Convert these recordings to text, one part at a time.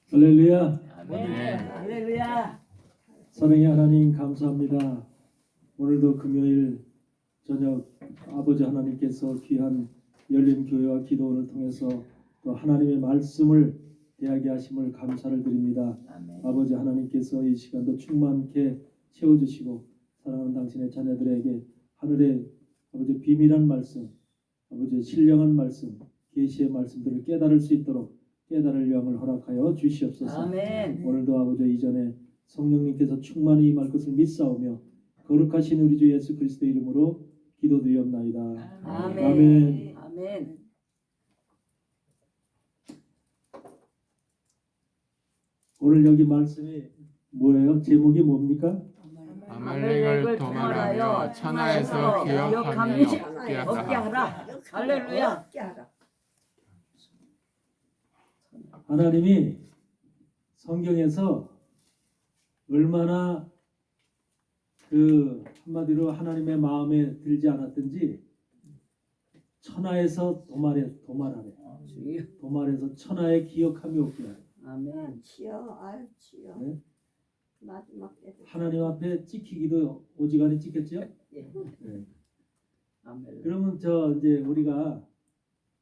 할렐루야. 아멘. 할렐루야. 사랑의 하나님 감사합니다. 오늘도 금요일 저녁 아버지 하나님께서 귀한 열린 교회와 기도원을 통해서 또 하나님의 말씀을 대하게 하심을 감사를 드립니다. 아멘. 아버지 하나님께서 이 시간도 충만케 채워주시고 사랑하는 당신의 자녀들에게 하늘의 아버지 비밀한 말씀, 아버지의 신령한 말씀, 계시의 말씀들을 깨달을 수 있도록 깨달을 영을 허락하여 주시옵소서. 아멘. 오늘도 아버지 이전에 성령님께서 충만히 임할 것을 믿사오며 거룩하신 우리 주 예수 그리스도의 이름으로 기도드리옵나이다. 아멘. 아멘. 아멘. 오늘 여기 말씀이 뭐예요? 제목이 뭡니까? 아말렉을 도말하여 천하에서 기억하며 얻게 하라. 할렐루야. 하나님이 성경에서 얼마나 그 한마디로 하나님의 마음에 들지 않았든지 천하에서 도말하래. 도말해서 천하에 기억하며 없게 하래. 아멘. 치여, 아유 치여. 네? 마지막 때. 하나님 앞에 찍히기도 오지간히 찍혔죠? 예. 네. 아멘. 그러면 저 이제 우리가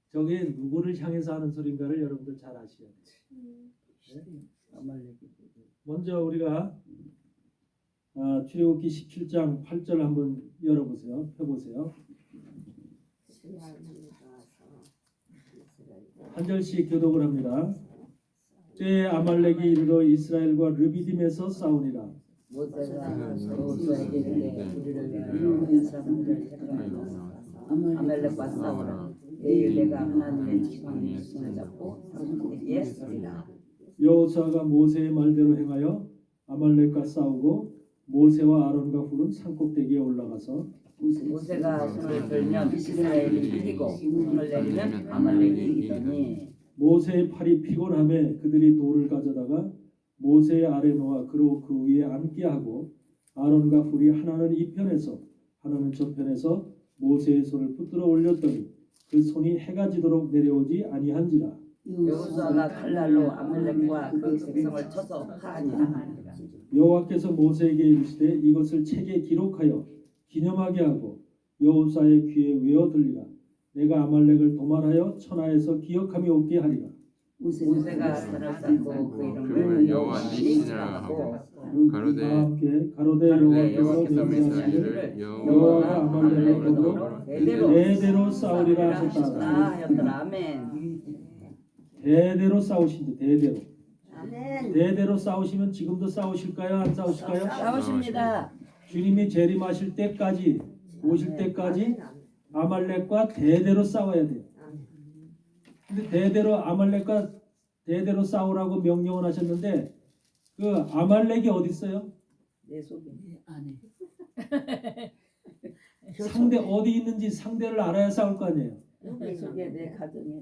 저게 누구를 향해서 하는 소린가를 여러분들 잘 아셔야 돼요. 아말렉이. 먼저 우리가 출애굽기 17장 8절 한번 열어보세요. 펴보세요. 한 절씩 교독을 합니다. 때에 아말렉이 이르러 이스라엘과 르비딤에서 싸우니라. 모세가 여호수아에게 이르되 우리를 위하여 사람들을 택하라. 아말렉과 싸우라. 내일 내가 하나님의 지팡이 손을 잡고 사람들에게 쏘리라. 여호수아가 모세의 말대로 행하여 아말렉과 싸우고 모세와 아론과 훌은 산꼭대기에 올라가서 모세가 손을 들면 이스라엘이 이기고 손을 내리면 아말렉이 이기더니 모세의 팔이 피곤함에 그들이 돌을 가져다가 모세의 아래 놓아 그로 그 위에 앉게 하고 아론과 훌이 하나는 이 편에서 하나는 저 편에서 모세의 손을 붙들어 올렸더니 그 손이 해가 지도록 내려오지 아니한지라. 여호수아가 칼날로 아말렉과 그 백성을 쳐서 파하니라. 여호와께서 모세에게 이르시되 이것을 책에 기록하여 기념하게 하고 여호수아의 귀에 외어 들리라. 내가 아말렉을 도말하여 천하에서 기억함이 없게 하리라. 모세가 산을 쌓고 그 그걸 이름을 여호와 니시라 하고 가로되 함께 가로되 여호와께서 여호와께서 맹세하시기를 맹세하시기를 여호와가 여호와가 아말렉을 아말렉을 도로 도로 대대로 대대로 싸우리라 하셨다 하셨다. 하였더라. 아멘. 대대로 싸우신다. 대대로. 아멘. 대대로 싸우시면 지금도 싸우실까요? 안 싸우실까요? 싸우십니다. 주님이 재림하실 때까지 오실 때까지 아말렉과 대대로 싸워야 돼요. 근데 대대로 아말렉과 대대로 싸우라고 명령을 하셨는데 그 아말렉이 어디 있어요? 내 속에 안에. 상대 어디 있는지 상대를 알아야 싸울 거 아니에요. 내 속에 내 가정에.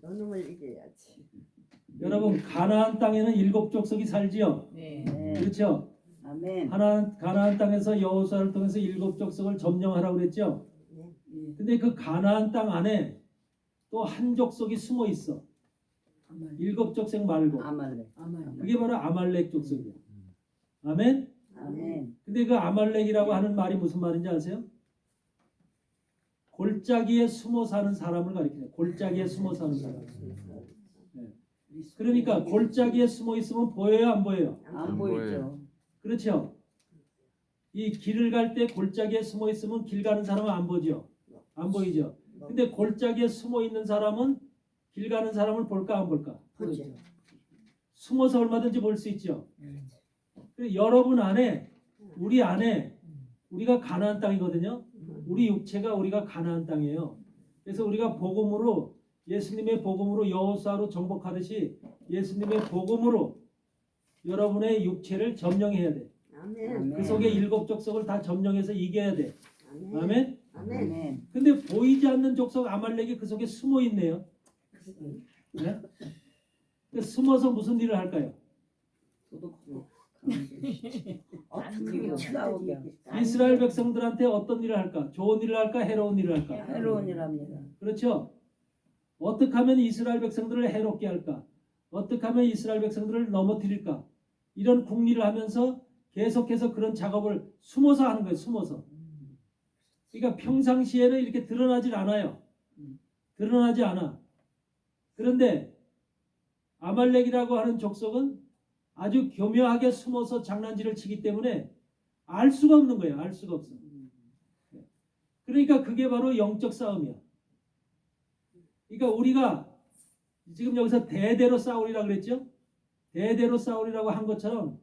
너놈을 이겨야지. 여러분 가나안 땅에는 7족속이 살지요. 네. 그렇죠? 아멘. 가나안 땅에서 여호수아를 통해서 7족속을 점령하라고 그랬죠. 근데 그 가나안 땅 안에 또 한 족속이 숨어 있어. 7족속 말고. 아말렉. 그게 바로 아말렉 족속이야. 아멘? 아멘. 근데 그 아말렉이라고 하는 말이 무슨 말인지 아세요? 골짜기에 숨어 사는 사람을 가리켜요. 골짜기에 숨어 사는 사람. 네. 그러니까 골짜기에 숨어 있으면 보여요, 안 보여요? 안 보이죠. 그렇죠? 이 길을 갈 때 골짜기에 숨어 있으면 길 가는 사람은 안 보죠? 안 보이죠? 근데 골짜기에 숨어 있는 사람은 길 가는 사람을 볼까 안 볼까? 보이죠. 숨어서 얼마든지 볼 수 있죠. 그래서 여러분 안에 우리 안에 우리가 가나안 땅이거든요. 우리 육체가 우리가 가나안 땅이에요. 그래서 우리가 복음으로 예수님의 복음으로 여호수아로 정복하듯이 예수님의 복음으로 여러분의 육체를 점령해야 돼. 아멘. 그 속에 7족속을 다 점령해서 이겨야 돼. 아멘. 아멘. 아멘. 근데 보이지 않는 족속 아말렉이 그 속에 숨어 있네요. 네? 근데 숨어서 무슨 일을 할까요? 도둑도 죽이고 싸우게 하고. 이스라엘 백성들한테 어떤 일을 할까? 좋은 일을 할까? 해로운 일을 할까? 해로운 일합니다. 그렇죠? 어떻게 하면 이스라엘 백성들을 해롭게 할까? 어떻게 하면 이스라엘 백성들을 넘어뜨릴까? 이런 궁리를 하면서 계속해서 그런 작업을 숨어서 하는 거예요. 숨어서. 그러니까 평상시에는 이렇게 드러나질 않아요. 드러나지 않아. 그런데 아말렉이라고 하는 족속은 아주 교묘하게 숨어서 장난질을 치기 때문에 알 수가 없는 거예요. 알 수가 없어. 그러니까 그게 바로 영적 싸움이야. 그러니까 우리가 지금 여기서 대대로 싸우리라고 그랬죠? 대대로 싸우리라고 한 것처럼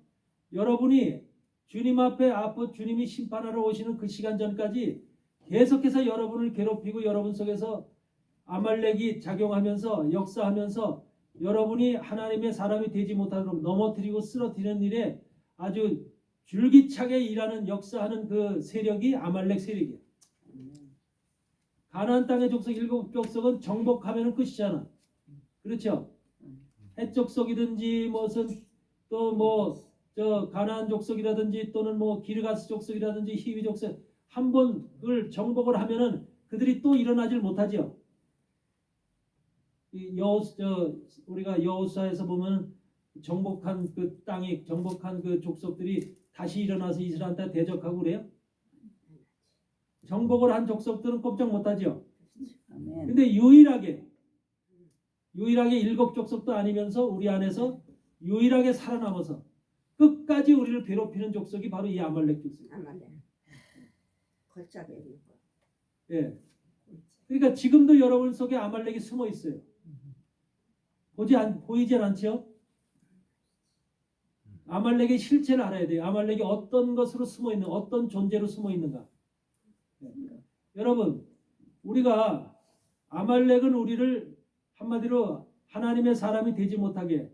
여러분이 주님 앞에 주님이 심판하러 오시는 그 시간 전까지 계속해서 여러분을 괴롭히고 여러분 속에서 아말렉이 작용하면서 역사하면서 여러분이 하나님의 사람이 되지 못하도록 넘어뜨리고 쓰러뜨리는 일에 아주 줄기차게 일하는 역사하는 그 세력이 아말렉 세력이에요. 가나안 땅의 족속 7족속은 정복하면 끝이잖아. 그렇죠? 헷 족속이든지 무슨 또 뭐 저 가나안 족속이라든지 또는 뭐 기르가스 족속이라든지 히위 족속 한 번 그걸 정복을 하면은 그들이 또 일어나질 못하죠. 우리가 여호수아에서 보면 정복한 그 땅이 정복한 그 족속들이 다시 일어나서 이스라엘한테 대적하고 그래요. 정복을 한 족속들은 꼼짝 못하죠. 근데 유일하게 7족속도 아니면서 우리 안에서 유일하게 살아남아서 끝까지 우리를 괴롭히는 족속이 바로 이 아말렉 족속. 아말렉. 걸작에 있는 거. 예. 그러니까 지금도 여러분 속에 아말렉이 숨어 있어요. 보이질 않죠? 아말렉의 실체를 알아야 돼요. 아말렉이 어떤 것으로 숨어 있는, 어떤 존재로 숨어 있는가. 예. 여러분, 우리가 아말렉은 우리를 한마디로 하나님의 사람이 되지 못하게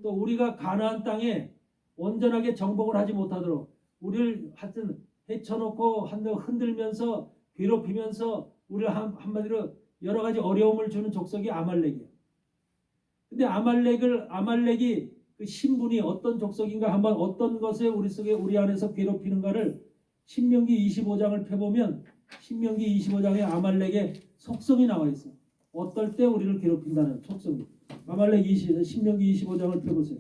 또 우리가 가나안 땅에 온전하게 정복을 하지 못하도록 우리를 하여튼 헤쳐놓고 흔들면서 괴롭히면서 우리를 한마디로 여러 가지 어려움을 주는 족속이 아말렉이에요. 근데 아말렉이 그 신분이 어떤 족속인가 한번 어떤 것에 우리 속에 우리 안에서 괴롭히는가를 신명기 25장을 펴보면 신명기 25장에 아말렉의 속성이 나와 있어요. 어떨 때 우리를 괴롭힌다는 속성이. 신명기 25장을 펴보세요.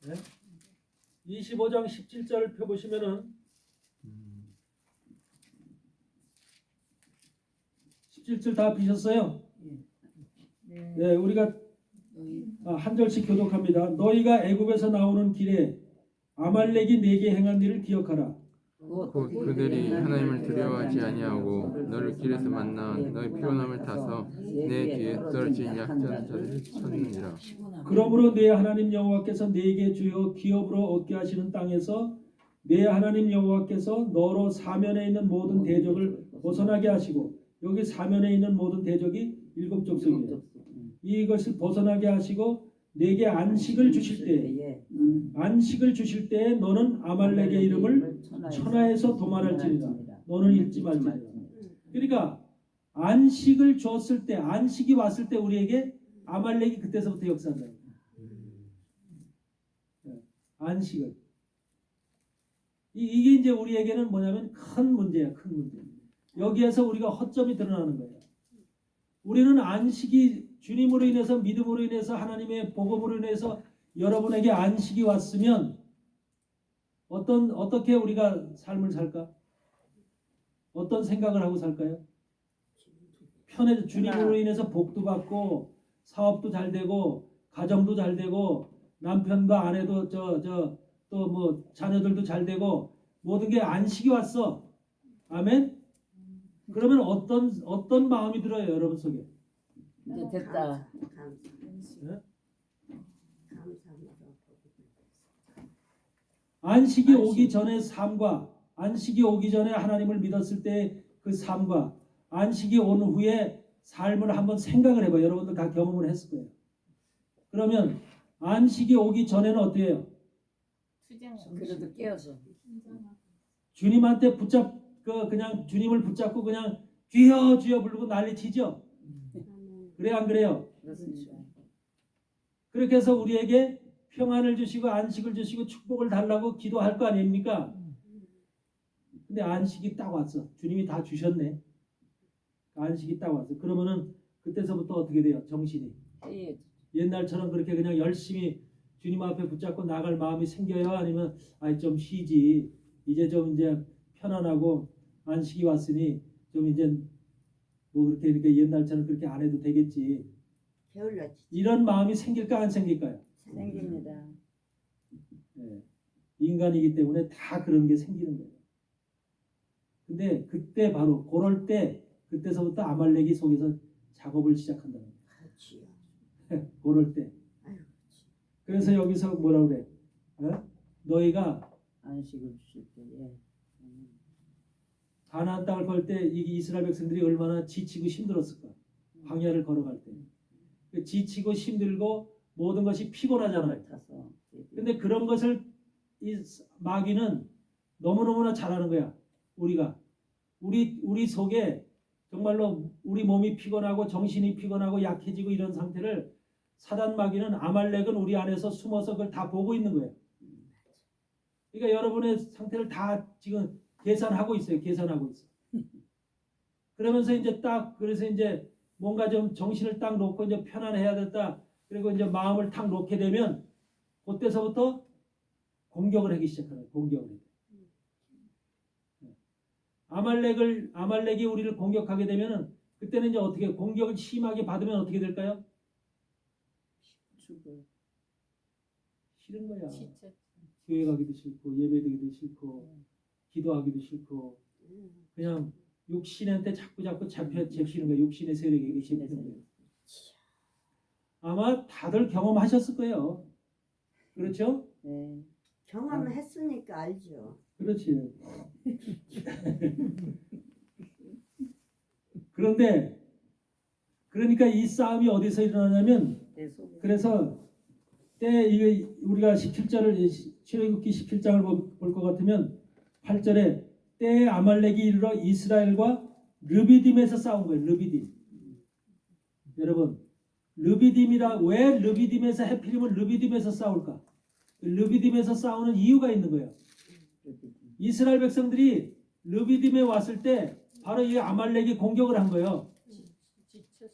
네? 25장 17절을 펴보시면은 17절 다 비셨어요? 네, 우리가 한 절씩 교독합니다. 너희가 애굽에서 나오는 길에 아말렉이 내게 행한 일을 기억하라. 곧 그들이 하나님을 두려워하지 아니하고 너를 길에서 만나 너희 피곤함을 타서 내 뒤에 떨어진 약한 자들을 쳤느니라. 그러므로 내 하나님 여호와께서 네게 주여 기업으로 얻게 하시는 땅에서 내 하나님 여호와께서 너로 사면에 있는 모든 대적을 벗어나게 하시고 여기 사면에 있는 모든 대적이 7족속이에요. 이것을 벗어나게 하시고 내게 안식을 주실 때에 너는 아말렉의 이름을 천하에서 도말할지니라. 너는 잊지 말지니라. 그러니까 안식을 줬을 때 안식이 왔을 때 우리에게 아말렉이 그때서부터 역사한다. 안식을. 이게 이제 우리에게는 뭐냐면 큰 문제야. 큰 문제. 여기에서 우리가 허점이 드러나는 거예요. 우리는 안식이 주님으로 인해서 믿음으로 인해서 하나님의 복음으로 인해서 여러분에게 안식이 왔으면 어떻게 우리가 삶을 살까? 어떤 생각을 하고 살까요? 편해져 주님으로 인해서 복도 받고 사업도 잘 되고 가정도 잘 되고 남편과 아내도 또 뭐 자녀들도 잘 되고 모든 게 안식이 왔어. 아멘. 그러면 어떤 마음이 들어요, 여러분 속에? 이제 됐다. 네? 안식이 오기 전의 삶과 안식이 오기 전에 하나님을 믿었을 때 그 삶과 안식이 온 후에 삶을 한번 생각을 해봐요. 여러분들 다 경험을 했을 거예요. 그러면 안식이 오기 전에는 어떻게 해요? 그래도 깨어서 주님한테 그냥 주님을 붙잡고 그냥 주여 주여 부르고 난리치죠. 그래 안 그래요? 그렇습니다. 그렇게 해서 우리에게 평안을 주시고 안식을 주시고 축복을 달라고 기도할 거 아닙니까? 근데 안식이 딱 왔어. 주님이 다 주셨네. 안식이 딱 왔어. 그러면은 그때서부터 어떻게 돼요? 정신이 예, 옛날처럼 그렇게 그냥 열심히 주님 앞에 붙잡고 나갈 마음이 생겨요? 아니면 아이 좀 쉬지. 이제 좀 이제 편안하고 안식이 왔으니 좀 이제 뭐 그렇게 이렇게 옛날처럼 그렇게 안 해도 되겠지. 게을러지. 이런 마음이 생길까 안 생길까요? 생깁니다. 예. 인간이기 때문에 다 그런 게 생기는 거예요. 근데 그때 바로 그럴 때 그때서부터 아말렉이 속에서 작업을 시작한다는 거예요. 그렇지요. 그럴 때. 아유, 그래서 여기서 뭐라 그래? 어? 너희가 안식을 주실 때에 가나안 땅을 걸 때 이 이스라엘 백성들이 얼마나 지치고 힘들었을까? 광야를 걸어갈 때. 그 지치고 힘들고 모든 것이 피곤하잖아요. 타서 근데 그런 것을 이 마귀는 너무너무나 잘하는 거야. 우리가 우리 속에 정말로 우리 몸이 피곤하고 정신이 피곤하고 약해지고 이런 상태를 사단 마귀는 아말렉은 우리 안에서 숨어서 그걸 다 보고 있는 거예요. 그러니까 여러분의 상태를 다 지금 계산하고 있어요. 계산하고 있어. 그러면서 이제 딱 그래서 이제 뭔가 좀 정신을 딱 놓고 이제 편안해야 됐다. 그리고 이제 마음을 탁 놓게 되면 그때서부터 공격을 하기 시작하는 거예요. 공격을 해요. 아말렉이 우리를 공격하게 되면은 그때는 이제 어떻게 공격을 심하게 받으면 어떻게 될까요? 죽을 싫은 거야. 지쳐 교회 가기도 싫고 예배드리기도 싫고 기도하기도 싫고 그냥 육신한테 자꾸 잡히는 거예요. 육신의 세력에게 잡히는 거예요. 아마 다들 경험하셨을 거예요. 그렇죠? 네. 경험했으니까 알죠. 그렇지. 그런데 그러니까 이 싸움이 어디서 일어나냐면 내 속에 그래서 때 이게 우리가 17절을 출애굽기 17장을 볼 것 같으면 8절에 때에 아말렉이 이르러 이스라엘과 르비딤에서 싸운 거예요. 르비딤. 여러분 르비딤이라 왜 르비딤에서 해필이면 르비딤에서 싸울까? 르비딤에서 싸우는 이유가 있는 거예요. 이스라엘 백성들이 르비딤에 왔을 때 바로 이 아말렉이 공격을 한 거예요. 지쳤어.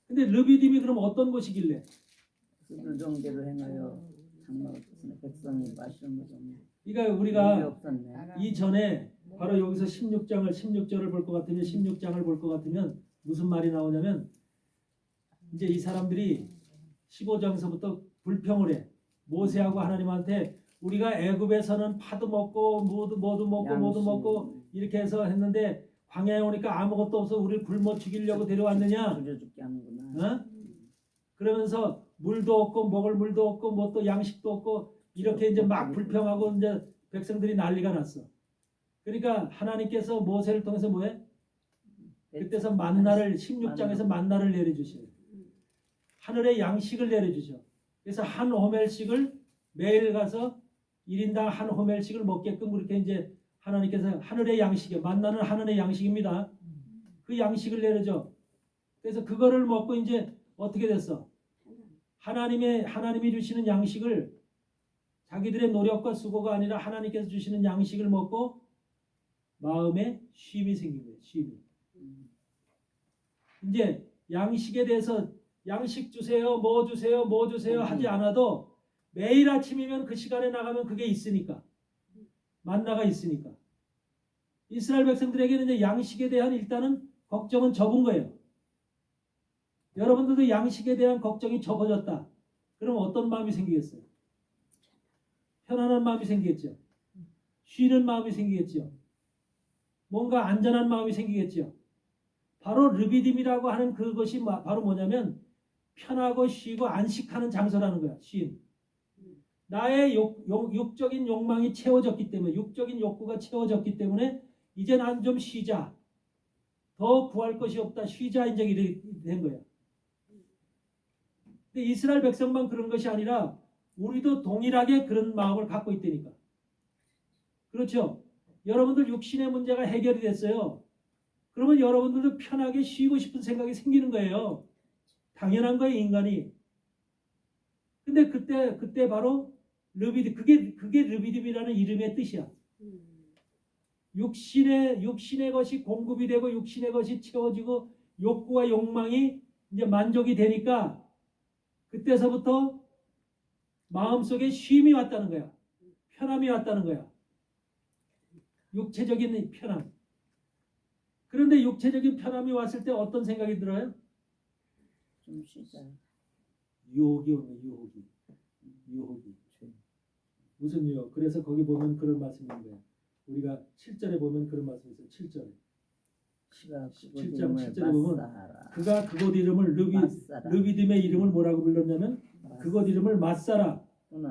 근데 르비딤이 그럼 어떤 곳이길래? 그들 정대로 행하여 장막 백성이 마시는 거잖아요. 그러니까 우리가 없었네. 이전에 바로 여기서 16절을 볼 것 같으면 16장을 볼 것 같으면 무슨 말이 나오냐면 이제 이 사람들이 15장서부터 불평을 해. 모세하고 하나님한테 우리가 애굽에서는 파도 먹고 모두 먹고 이렇게 해서 했는데 광야에 오니까 아무것도 없어 우리를 굶어 죽이려고 데려왔느냐? 죽여 죽게 하는구나. 어? 그러면서 물도 없고 먹을 물도 없고 뭐 또 양식도 없고 이렇게 이제 막 불평하고 이제 백성들이 난리가 났어. 그러니까 하나님께서 모세를 통해서 뭐해? 그때서 만나를 16장에서 만나를 내려주셔요. 하늘의 양식을 내려주셔. 그래서 한 호멜씩을 매일 가서 1인당 한 호멜씩을 먹게끔 그렇게 이제 하나님께서 하늘의 양식에 만나는 하늘의 양식입니다. 그 양식을 내려줘. 그래서 그거를 먹고 이제 어떻게 됐어? 하나님이 주시는 양식을 자기들의 노력과 수고가 아니라 하나님께서 주시는 양식을 먹고 마음에 쉼이 생긴 거예요. 쉼이. 이제 양식에 대해서 양식 주세요, 뭐 주세요, 뭐 주세요 하지 않아도 매일 아침이면 그 시간에 나가면 그게 있으니까 만나가 있으니까 이스라엘 백성들에게는 이제 양식에 대한 일단은 걱정은 접은 거예요. 여러분들도 양식에 대한 걱정이 접어졌다. 그럼 어떤 마음이 생기겠어요? 편안한 마음이 생기겠죠. 쉬는 마음이 생기겠죠. 뭔가 안전한 마음이 생기겠죠. 바로 르비딤이라고 하는 그것이 바로 뭐냐면 편하고 쉬고 안식하는 장소라는 거야. 쉼. 나의 육적인 욕망이 채워졌기 때문에 육적인 욕구가 채워졌기 때문에 이제 난 좀 쉬자. 더 구할 것이 없다. 쉬자 이제 이렇게 된 거야. 근데 이스라엘 백성만 그런 것이 아니라 우리도 동일하게 그런 마음을 갖고 있다니까. 그렇죠? 여러분들 육신의 문제가 해결이 됐어요. 그러면 여러분들도 편하게 쉬고 싶은 생각이 생기는 거예요. 당연한 거예요, 인간이. 근데 그때 바로 르비딤, 그게 르비딤이라는 이름의 뜻이야. 육신의 것이 공급이 되고 육신의 것이 채워지고 욕구와 욕망이 이제 만족이 되니까 그때서부터 마음속에 쉼이 왔다는 거야. 편함이 왔다는 거야. 육체적인 편함. 그런데 육체적인 편함이 왔을 때 어떤 생각이 들어요? 좀 쉬자. 유혹이 오네, 유혹이. 무슨 유혹? 그래서 거기 보면 그런 말씀이 있는 거야. 우리가 7절에 보면 그런 말씀이 있어요. 7절에. 7장 7절에 보면 그가 그곳 이름을 르비딤의 이름을 뭐라고 불렀냐면 그곳 이름을 마사라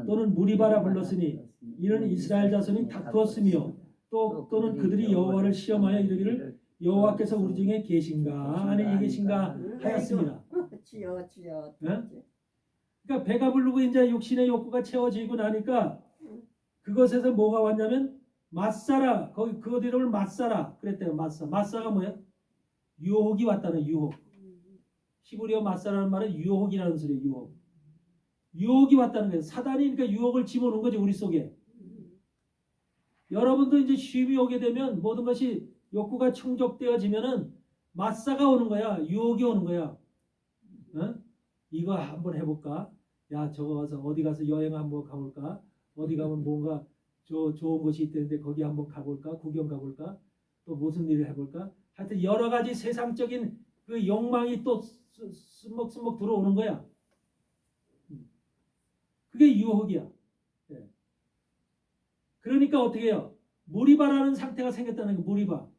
또는 무리바라 불렀으니 이는 이스라엘 자손이 다투었으며 또는 그들이 여호와를 시험하여 이르기를 여호와께서 우리 중에 계신가 아니 계신가 하였습니다. 주여. 네? 그러니까 배가 부르고 이제 육신의 욕구가 채워지고 나니까 그것에서 뭐가 왔냐면 마사라 거기 그것 이름을 마사라 그랬대요. 마사가 뭐야? 유혹이 왔다는 유혹. 히브리어 마사라는 말은 유혹이라는 소리예요. 유혹이 왔다는 거예요. 사단이 그러니까 유혹을 집어넣은 거지 우리 속에. 여러분도 이제 쉼이 오게 되면 모든 것이 욕구가 충족되어지면은 마사가 오는 거야. 유혹이 오는 거야. 어? 이거 한번 해볼까? 야 저거 가서 어디 가서 여행 한번 가볼까? 어디 가면 뭔가 좋은 곳이 있다는데 거기 한번 가볼까? 구경 가볼까? 또 무슨 일을 해볼까? 하여튼 여러 가지 세상적인 그 욕망이 또 스먹스먹 들어오는 거야. 그게 유혹이야. 네. 그러니까 어떻게 해요? 무리바라는 상태가 생겼다는 거. 무리바.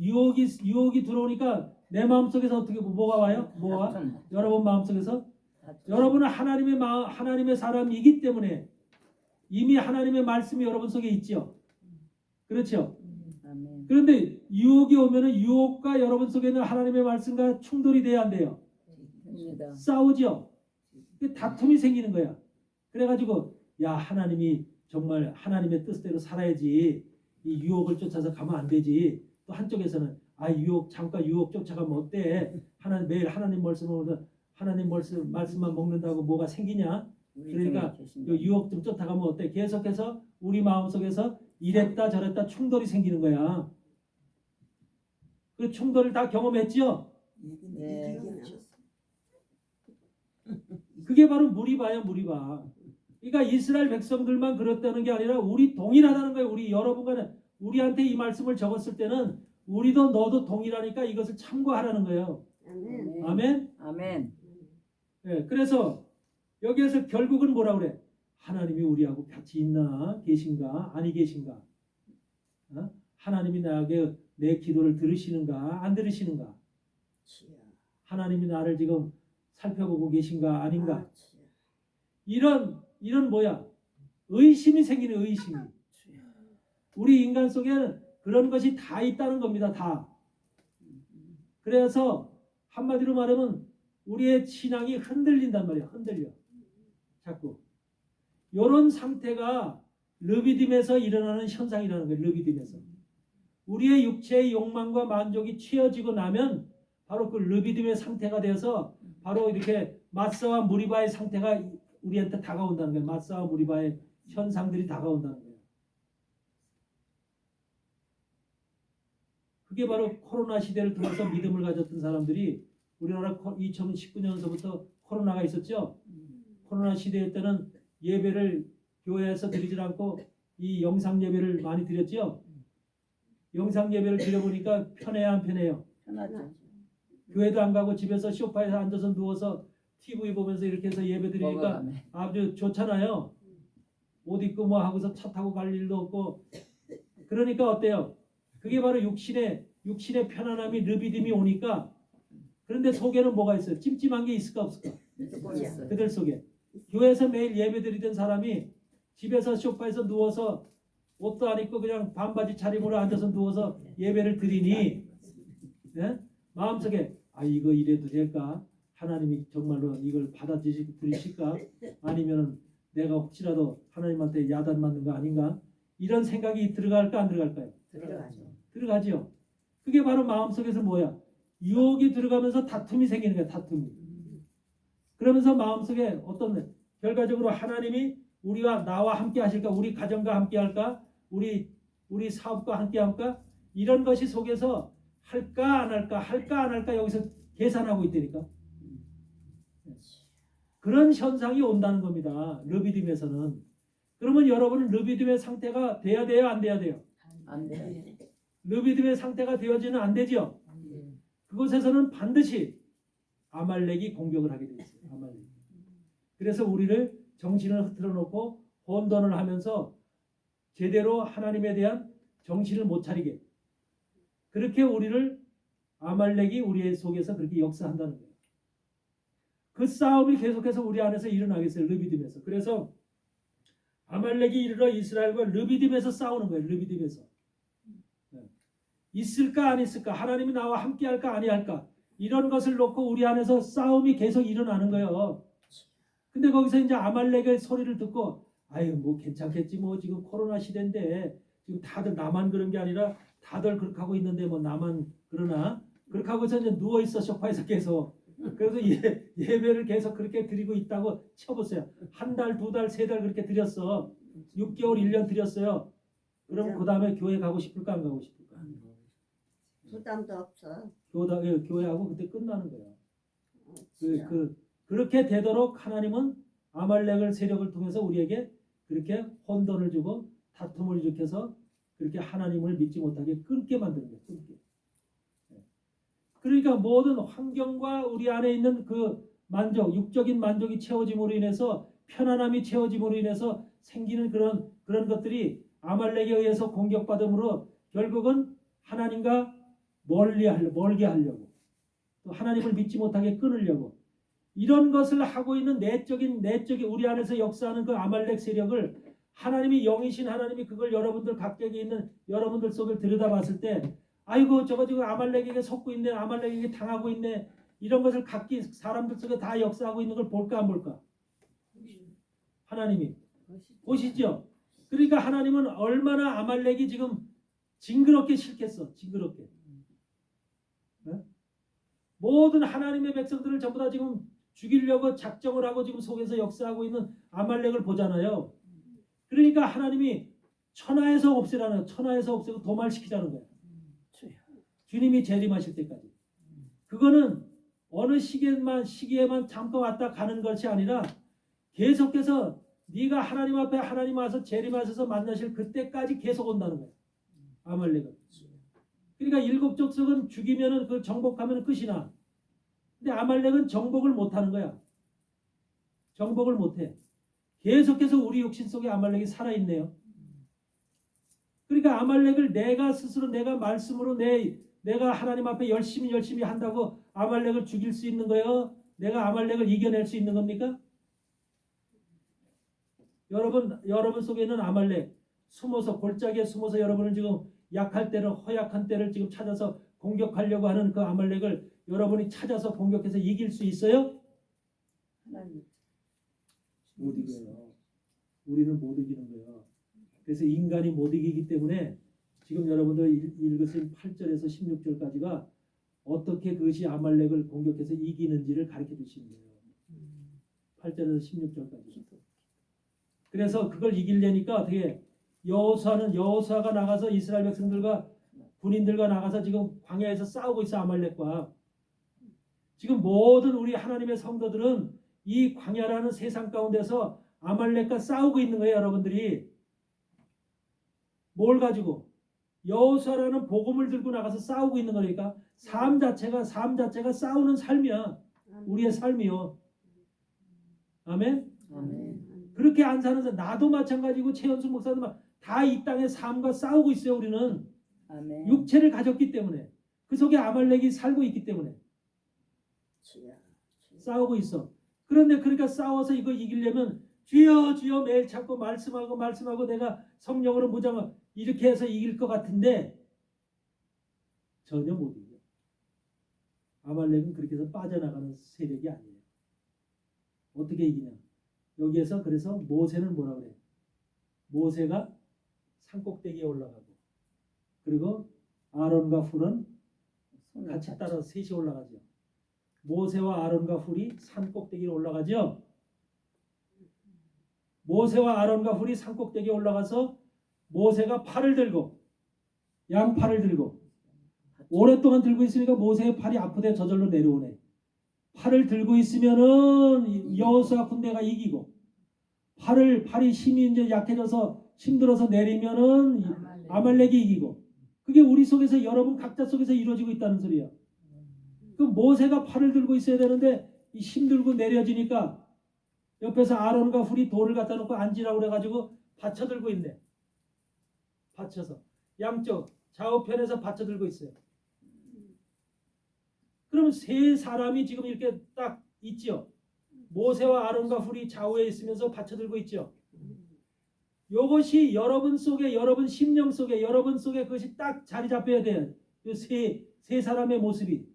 유혹이 들어오니까 내 마음속에서 어떻게 뭐가 와요? 뭐가? 여러분 마음속에서 여러분은 하나님의 사람이기 때문에 이미 하나님의 말씀이 여러분 속에 있죠. 그렇죠? 그런데 유혹이 오면은 유혹과 여러분 속에 있는 하나님의 말씀과 충돌이 돼야 안 돼요. 싸우죠. 다툼이 생기는 거야. 그래가지고 야 하나님이 정말 하나님의 뜻대로 살아야지 이 유혹을 쫓아서 가면 안 되지. 또 한쪽에서는 잠깐 유혹 쫓아가면 어때? 매일 하나님 말씀만 먹는다고 뭐가 생기냐? 그러니까 유혹 좀 쫓아가면 어때? 계속해서 우리 마음속에서 이랬다 저랬다 충돌이 생기는 거야. 그 충돌을 다 경험했죠? 네. 그게 바로 무리바야 무리바. 그러니까 이스라엘 백성들만 그렇다는 게 아니라 우리 동일하다는 거예요. 우리 여러분과 우리한테 이 말씀을 적었을 때는 우리도 너도 동일하니까 이것을 참고하라는 거예요. 아멘. 네, 그래서 여기에서 결국은 뭐라 그래? 하나님이 우리하고 같이 있나 계신가 아니 계신가? 하나님이 나에게 내 기도를 들으시는가 안 들으시는가? 하나님이 나를 지금 살펴보고 계신가 아닌가? 이런 뭐야? 의심이 생기는 의심이. 우리 인간 속에는 그런 것이 다 있다는 겁니다. 다. 그래서 한마디로 말하면 우리의 신앙이 흔들린단 말이야. 흔들려. 자꾸. 이런 상태가 르비딤에서 일어나는 현상이라는 거예요. 르비딤에서. 우리의 육체의 욕망과 만족이 채워지고 나면 바로 그 르비딤의 상태가 되어서 바로 이렇게 마사와 무리바의 상태가 우리한테 다가온다는 거예요. 마사와 무리바의 현상들이 다가온다는 거예요. 그게 바로 코로나 시대를 통해서 믿음을 가졌던 사람들이 우리나라 2019년서부터 코로나가 있었죠. 코로나 시대 때는 예배를 교회에서 드리질 않고 이 영상 예배를 많이 드렸죠. 영상 예배를 드려보니까 편해야 안 편해요? 편하죠. 교회도 안 가고 집에서 소파에서 앉아서 누워서 TV 보면서 이렇게 해서 예배 드리니까 아주 좋잖아요. 옷 입고 뭐 하고서 차 타고 갈 일도 없고. 그러니까 어때요? 그게 바로 육신의 편안함이 르비딤이 오니까. 그런데 속에는 뭐가 있어요? 찜찜한 게 있을까 없을까? 그들 속에. 교회에서 매일 예배 드리던 사람이 집에서 소파에서 누워서 옷도 안 입고 그냥 반바지 차림으로 앉아서 누워서 예배를 드리니 네? 마음속에 이거 이래도 될까? 하나님이 정말로 이걸 받아들이실까? 아니면 내가 혹시라도 하나님한테 야단 맞는 거 아닌가? 이런 생각이 들어갈까 안 들어갈까요? 들어가죠. 그게 바로 마음속에서 뭐야? 유혹이 들어가면서 다툼이 생기는 거야. 다툼이. 그러면서 마음속에 어떤 결과적으로 하나님이 우리와 나와 함께 하실까? 우리 가정과 함께 할까? 우리 사업과 함께 할까? 이런 것이 속에서 할까 안 할까? 할까 안 할까? 여기서 계산하고 있다니까. 그런 현상이 온다는 겁니다. 르비딤에서는. 그러면 여러분은 르비딤의 상태가 돼야 돼요? 안 돼야 돼요? 안 돼. 르비딤의 상태가 되어지는 안 되죠? 그곳에서는 반드시 아말렉이 공격을 하게 돼 있어요. 아말렉. 그래서 우리를 정신을 흐트러 놓고 혼돈을 하면서 제대로 하나님에 대한 정신을 못 차리게, 그렇게 우리를 아말렉이 우리 속에서 그렇게 역사한다는 거예요. 그 싸움이 계속해서 우리 안에서 일어나겠어요. 르비딤에서. 그래서 아말렉이 이르러 이스라엘과 르비딤에서 싸우는 거예요. 르비딤에서. 있을까 안 있을까? 하나님이 나와 함께 할까 아니 할까? 이런 것을 놓고 우리 안에서 싸움이 계속 일어나는 거예요. 근데 거기서 이제 아말렉의 소리를 듣고 아유 뭐 괜찮겠지, 뭐 지금 코로나 시대인데 지금 다들 나만 그런 게 아니라 다들 그렇게 하고 있는데 뭐 나만 그러나, 그렇게 하고서 이제 누워 있어 소파에서 계속. 그래서 예배를 계속 그렇게 드리고 있다고 쳐보세요. 한 달, 두 달, 세 달 그렇게 드렸어. 6개월, 1년 드렸어요. 그럼 그 다음에 교회 가고 싶을까 안 가고 싶을까? 부담도 없어. 교회하고 그때 끝나는 거야. 그렇게 되도록 하나님은 아말렉을 세력을 통해서 우리에게 그렇게 혼돈을 주고 다툼을 일으켜서 그렇게 하나님을 믿지 못하게 끊게 만드는 거예요. 끊게. 그러니까 모든 환경과 우리 안에 있는 그 만족, 육적인 만족이 채워짐으로 인해서, 편안함이 채워짐으로 인해서 생기는 그런 것들이 아말렉에 의해서 공격받음으로 결국은 하나님과 멀게 하려고, 또 하나님을 믿지 못하게 끊으려고, 이런 것을 하고 있는 내적인 우리 안에서 역사하는 그 아말렉 세력을 하나님이, 영이신 하나님이 그걸 여러분들 각각에 있는 여러분들 속을 들여다봤을 때 아이고 저거 지금 아말렉에게 속고 있네, 아말렉에게 당하고 있네, 이런 것을 각기 사람들 속에 다 역사하고 있는 걸 볼까 안 볼까? 하나님이 보시죠. 그러니까 하나님은 얼마나 아말렉이 지금 징그럽게 싫겠어. 징그럽게. 네? 모든 하나님의 백성들을 전부 다 지금 죽이려고 작정을 하고 지금 속에서 역사하고 있는 아말렉을 보잖아요. 그러니까 하나님이 천하에서 없애라는, 천하에서 없애고 도말시키자는 거예요. 주님이 재림하실 때까지. 그거는 어느 시기에만 잠깐 왔다 가는 것이 아니라 계속해서 네가 하나님 앞에 하나님 와서 재림하셔서 만나실 그때까지 계속 온다는 거예요. 아말렉은. 그러니까 일곱 족속은 죽이면은 그 정복하면 끝이나. 근데 아말렉은 정복을 못하는 거야. 정복을 못해. 계속해서 우리 육신 속에 아말렉이 살아있네요. 그러니까 아말렉을 내가 스스로 내가 말씀으로 내가 하나님 앞에 열심히 한다고 아말렉을 죽일 수 있는 거예요? 내가 아말렉을 이겨낼 수 있는 겁니까? 여러분 속에 있는 아말렉, 숨어서 골짜기에 숨어서 여러분은 지금 약할 때를, 허약한 때를 지금 찾아서 공격하려고 하는 그 아말렉을 여러분이 찾아서 공격해서 이길 수 있어요? 못 이겨요. 우리는 못 이기는 거예요. 그래서 인간이 못 이기기 때문에 지금 여러분들 읽으신 8절에서 16절까지가 어떻게 그것이 아말렉을 공격해서 이기는지를 가르쳐 주시는 거예요. 8절에서 16절까지. 그래서 그걸 이기려니까 어떻게 여호수아가 나가서 이스라엘 백성들과 군인들과 나가서 지금 광야에서 싸우고 있어. 아말렉과. 지금 모든 우리 하나님의 성도들은 이 광야라는 세상 가운데서 아말렉과 싸우고 있는 거예요. 여러분들이 뭘 가지고? 여호수아라는 복음을 들고 나가서 싸우고 있는 거니까 삶 자체가 싸우는 삶이야. 우리의 삶이요. 아멘. 그렇게 안 사는 사람, 나도 마찬가지고 최현수 목사도 다 이 땅의 삶과 싸우고 있어요. 우리는 아멘. 육체를 가졌기 때문에, 그 속에 아말렉이 살고 있기 때문에 싸우고 있어. 그런데 그러니까 싸워서 이거 이기려면 주여 매일 찾고 말씀하고 내가 성령으로 무장하고 이렇게 해서 이길 것 같은데 전혀 못 이겨. 아말렉은 그렇게 해서 빠져나가는 세력이 아니에요. 어떻게 이기냐? 여기에서 그래서 모세는 뭐라 그래? 모세가 산꼭대기에 올라가고, 그리고 아론과 훌은 같이 따라서 셋이 올라가죠. 모세와 아론과 훌이 산 꼭대기에 올라가죠. 모세와 아론과 훌이 산 꼭대기에 올라가서 모세가 팔을 들고 양팔을 들고 오랫동안 들고 있으니까 모세의 팔이 아프대 저절로 내려오네. 팔을 들고 있으면은 여호수아 군대가 이기고 팔이 힘이 이제 약해져서 힘들어서 내리면은 아말렉이 이기고 그게 우리 속에서 여러분 각자 속에서 이루어지고 있다는 소리야. 그 모세가 팔을 들고 있어야 되는데 이 힘들고 내려지니까 옆에서 아론과 훌이 돌을 갖다 놓고 앉으라고 그래가지고 받쳐 들고 있네. 받쳐서 양쪽 좌우편에서 받쳐 들고 있어요. 그러면 세 사람이 지금 이렇게 딱 있지요. 모세와 아론과 훌이 좌우에 있으면서 받쳐 들고 있죠. 이것이 여러분 속에 여러분 심령 속에 여러분 속에 그것이 딱 자리 잡혀야 돼요. 세 사람의 모습이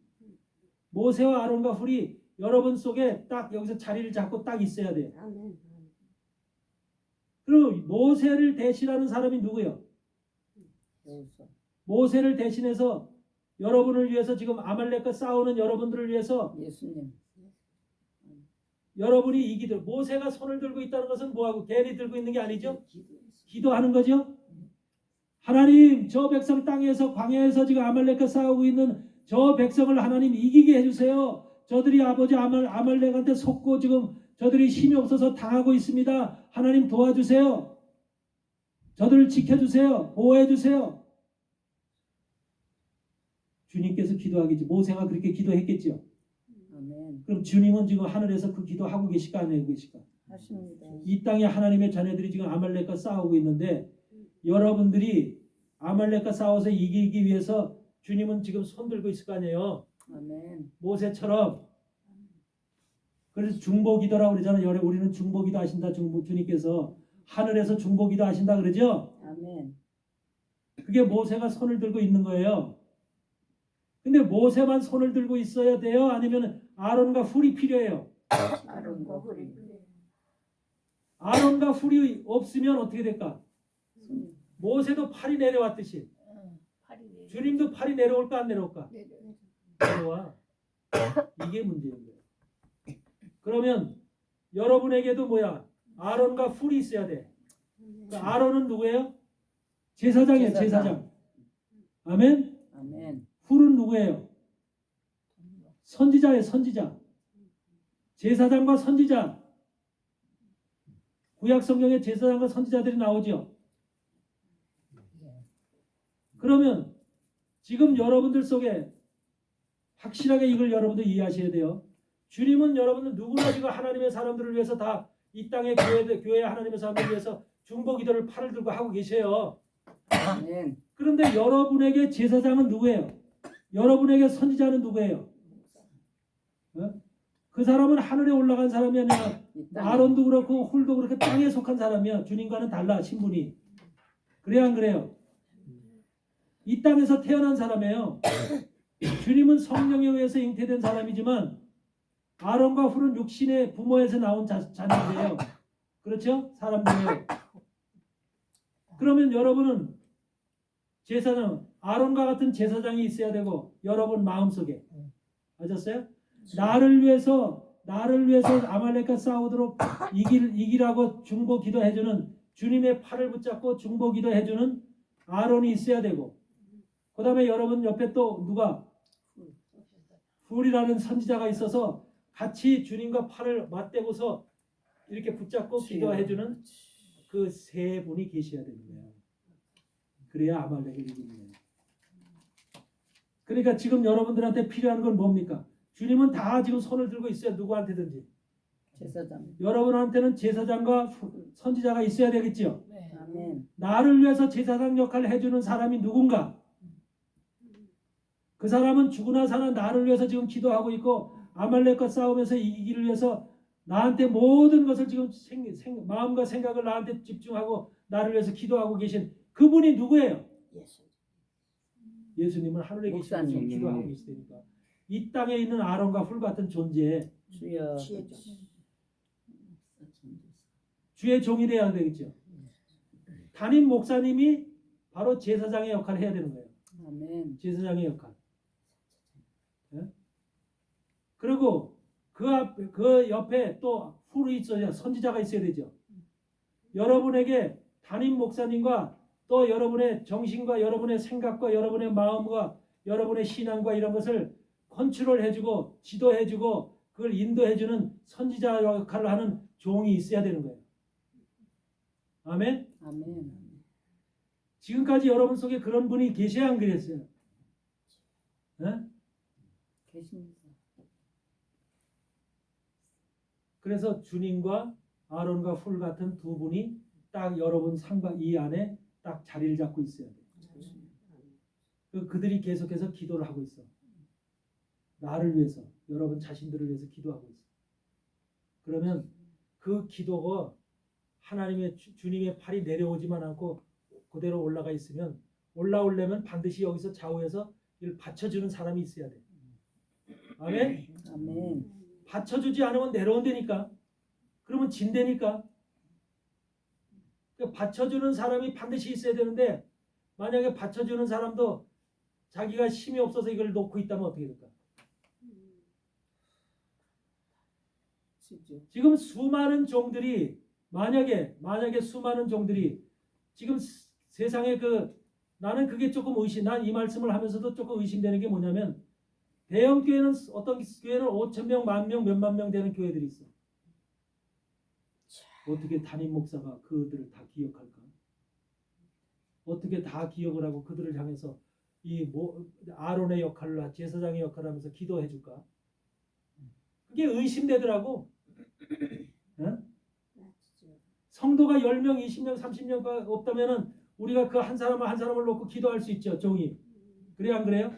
모세와 아론과 훌이 여러분 속에 딱 여기서 자리를 잡고 딱 있어야 돼요. 아멘. 그리고 모세를 대신하는 사람이 누구예요? 모세를 대신해서 여러분을 위해서 지금 아말렉과 싸우는 여러분들을 위해서 예수님. 여러분이 이기들 모세가 손을 들고 있다는 것은 뭐하고 괜히 들고 있는 게 아니죠? 기도하는 거죠. 하나님 저 백성 땅에서 광야에서 지금 아말렉과 싸우고 있는 저 백성을 하나님 이기게 해주세요. 저들이 아버지 아말렉한테 속고 지금 저들이 힘이 없어서 당하고 있습니다. 하나님 도와주세요. 저들을 지켜주세요. 보호해주세요. 주님께서 기도하겠지. 모세가 그렇게 기도했겠죠. 아멘. 그럼 주님은 지금 하늘에서 그 기도하고 계실까 안 하고 계실까? 하십니다. 이 땅에 하나님의 자녀들이 지금 아말렉과 싸우고 있는데 여러분들이 아말렉과 싸워서 이기기 위해서 주님은 지금 손 들고 있을 거 아니에요. 아멘. 모세처럼. 그래서 중보기도라고 그러잖아요. 우리는 중보기도 하신다. 주님께서 하늘에서 중보기도 하신다 그러죠. 아멘. 그게 모세가 손을 들고 있는 거예요. 근데 모세만 손을 들고 있어야 돼요? 아니면 아론과 훌이 필요해요? 아론과 훌이. 아론과 훌이 없으면 어떻게 될까? 모세도 팔이 내려왔듯이 주님도 팔이 내려올까 안 내려올까? 내려와. 이게 문제인 거예요. 그러면 여러분에게도 뭐야? 아론과 훌이 있어야 돼. 그러니까 아론은 누구예요? 제사장이에요. 제사장. 아멘? 아멘. 훌은 누구예요? 선지자예요. 선지자. 제사장과 선지자. 구약 성경에 제사장과 선지자들이 나오죠. 그러면 지금 여러분들 속에 확실하게 이걸 여러분들 이해하셔야 돼요. 주님은 여러분들 누구나 지금 하나님의 사람들을 위해서 다 이 땅의 교회 하나님의 사람들을 위해서 중보기도를 팔을 들고 하고 계세요. 아멘. 그런데 여러분에게 제사장은 누구예요? 여러분에게 선지자는 누구예요? 어? 그 사람은 하늘에 올라간 사람이 아니라 아론도 그렇고 훌도 그렇게 땅에 속한 사람이야. 주님과는 달라 신분이. 그래요 안 그래요? 이 땅에서 태어난 사람이에요. 주님은 성령에 의해서 잉태된 사람이지만 아론과 훌은 육신의 부모에서 나온 자녀들이에요. 그렇죠? 사람들이에요. 그러면 여러분은 제사장, 아론과 같은 제사장이 있어야 되고 여러분 마음속에 아셨어요? 나를 위해서 아말렉과 싸우도록 이기라고 중보 기도해주는 주님의 팔을 붙잡고 중보 기도해주는 아론이 있어야 되고 그 다음에 여러분 옆에 또 누가 훌이라는 선지자가 있어서 같이 주님과 팔을 맞대고서 이렇게 붙잡고 기도해주는 그 세 분이 계셔야 되는 거예요. 그래야 아말렉을 이기는 거예요. 그러니까 지금 여러분들한테 필요한 건 뭡니까? 주님은 다 지금 손을 들고 있어요. 누구한테든지. 제사장. 여러분한테는 제사장과 선지자가 있어야 되겠죠. 아멘. 나를 위해서 제사장 역할을 해주는 사람이 누군가? 그 사람은 죽으나 사나 나를 위해서 지금 기도하고 있고 아말렉과 싸우면서 이기기를 위해서 나한테 모든 것을 지금 마음과 생각을 나한테 집중하고 나를 위해서 기도하고 계신 그분이 누구예요? 예수님은 하늘에 계시고 지금 기도하고 계시니까 이 땅에 있는 아론과 훌 같은 존재 주여. 주의 종이 되어야 되겠죠. 담임 목사님이 바로 제사장의 역할을 해야 되는 거예요. 아멘. 제사장의 역할. 예? 그리고 그 옆에 또 훌이 있어야 선지자가 있어야 되죠. 여러분에게 담임 목사님과 또 여러분의 정신과 여러분의 생각과 여러분의 마음과 여러분의 신앙과 이런 것을 컨트롤해주고 지도해주고 그걸 인도해주는 선지자 역할을 하는 종이 있어야 되는 거예요. 아멘? 아멘. 지금까지 여러분 속에 그런 분이 계셔야 안 그랬어요? 네? 계십니다. 그래서 주님과 아론과 훌 같은 두 분이 딱 여러분 상과 이 안에 딱 자리를 잡고 있어야 돼요. 그들이 계속해서 기도를 하고 있어. 나를 위해서, 여러분 자신들을 위해서 기도하고 있어. 그러면 그 기도가 하나님의 주님의 팔이 내려오지만 않고 그대로 올라가 있으면 올라오려면 반드시 여기서 좌우에서 이를 받쳐주는 사람이 있어야 돼. 아멘? 아멘. 받쳐주지 않으면 내려온다니까. 그러면 진다니까. 받쳐주는 사람이 반드시 있어야 되는데 만약에 받쳐주는 사람도 자기가 힘이 없어서 이걸 놓고 있다면 어떻게 될까? 지금 수많은 종들이 만약에 수많은 종들이 지금 세상에 나는 그게 조금 난 이 말씀을 하면서도 조금 의심되는 게 뭐냐면 대형 교회는 어떤 교회는 5,000명, 10,000명, 몇만 명 되는 교회들이 있어. 어떻게 담임 목사가 그들을 다 기억할까? 어떻게 다 기억을 하고 그들을 향해서 아론의 역할을 제사장의 역할을 하면서 기도해 줄까? 그게 의심되더라고. 응? 성도가 10명, 20명, 30명가 없다면은 우리가 그 한 사람을 놓고 기도할 수 있죠. 종이. 그래 안 그래요?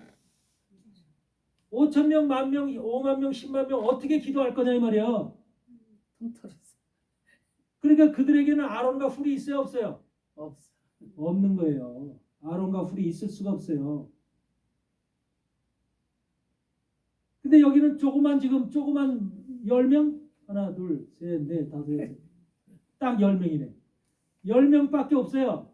5,000명, 10,000명, 5만 명, 10만 명 어떻게 기도할 거냐 이 말이에요. 통털었어. 그러니까 그들에게는 아론과 훌이 있어요, 없어요? 없어. 없는 거예요. 아론과 훌이 있을 수가 없어요. 근데 여기는 조그만 10명? 하나, 둘, 셋, 넷, 다섯, 여섯. 딱 10명이네. 10명밖에 없어요.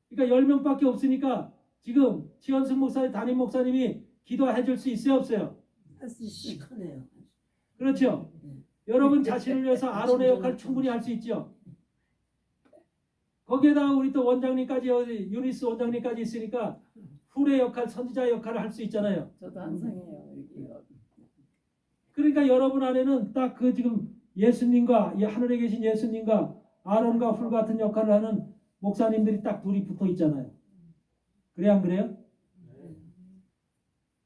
그러니까 10명밖에 없으니까 지금 지현승 목사님, 담임 목사님이 기도해 줄 수 있어요, 없어요? 시커네요. 그렇죠? 여러분 자신을 위해서 아론의 역할 충분히 할 수 있죠. 거기에다가 우리 또 원장님까지 유니스 원장님까지 있으니까 훌의 역할, 선지자 역할을 할 수 있잖아요. 저도 항상 해요. 이렇게. 그러니까 여러분 안에는 딱 지금 예수님과 이 하늘에 계신 예수님과 아론과 훌 같은 역할을 하는 목사님들이 딱 둘이 붙어 있잖아요. 그래 안 그래요?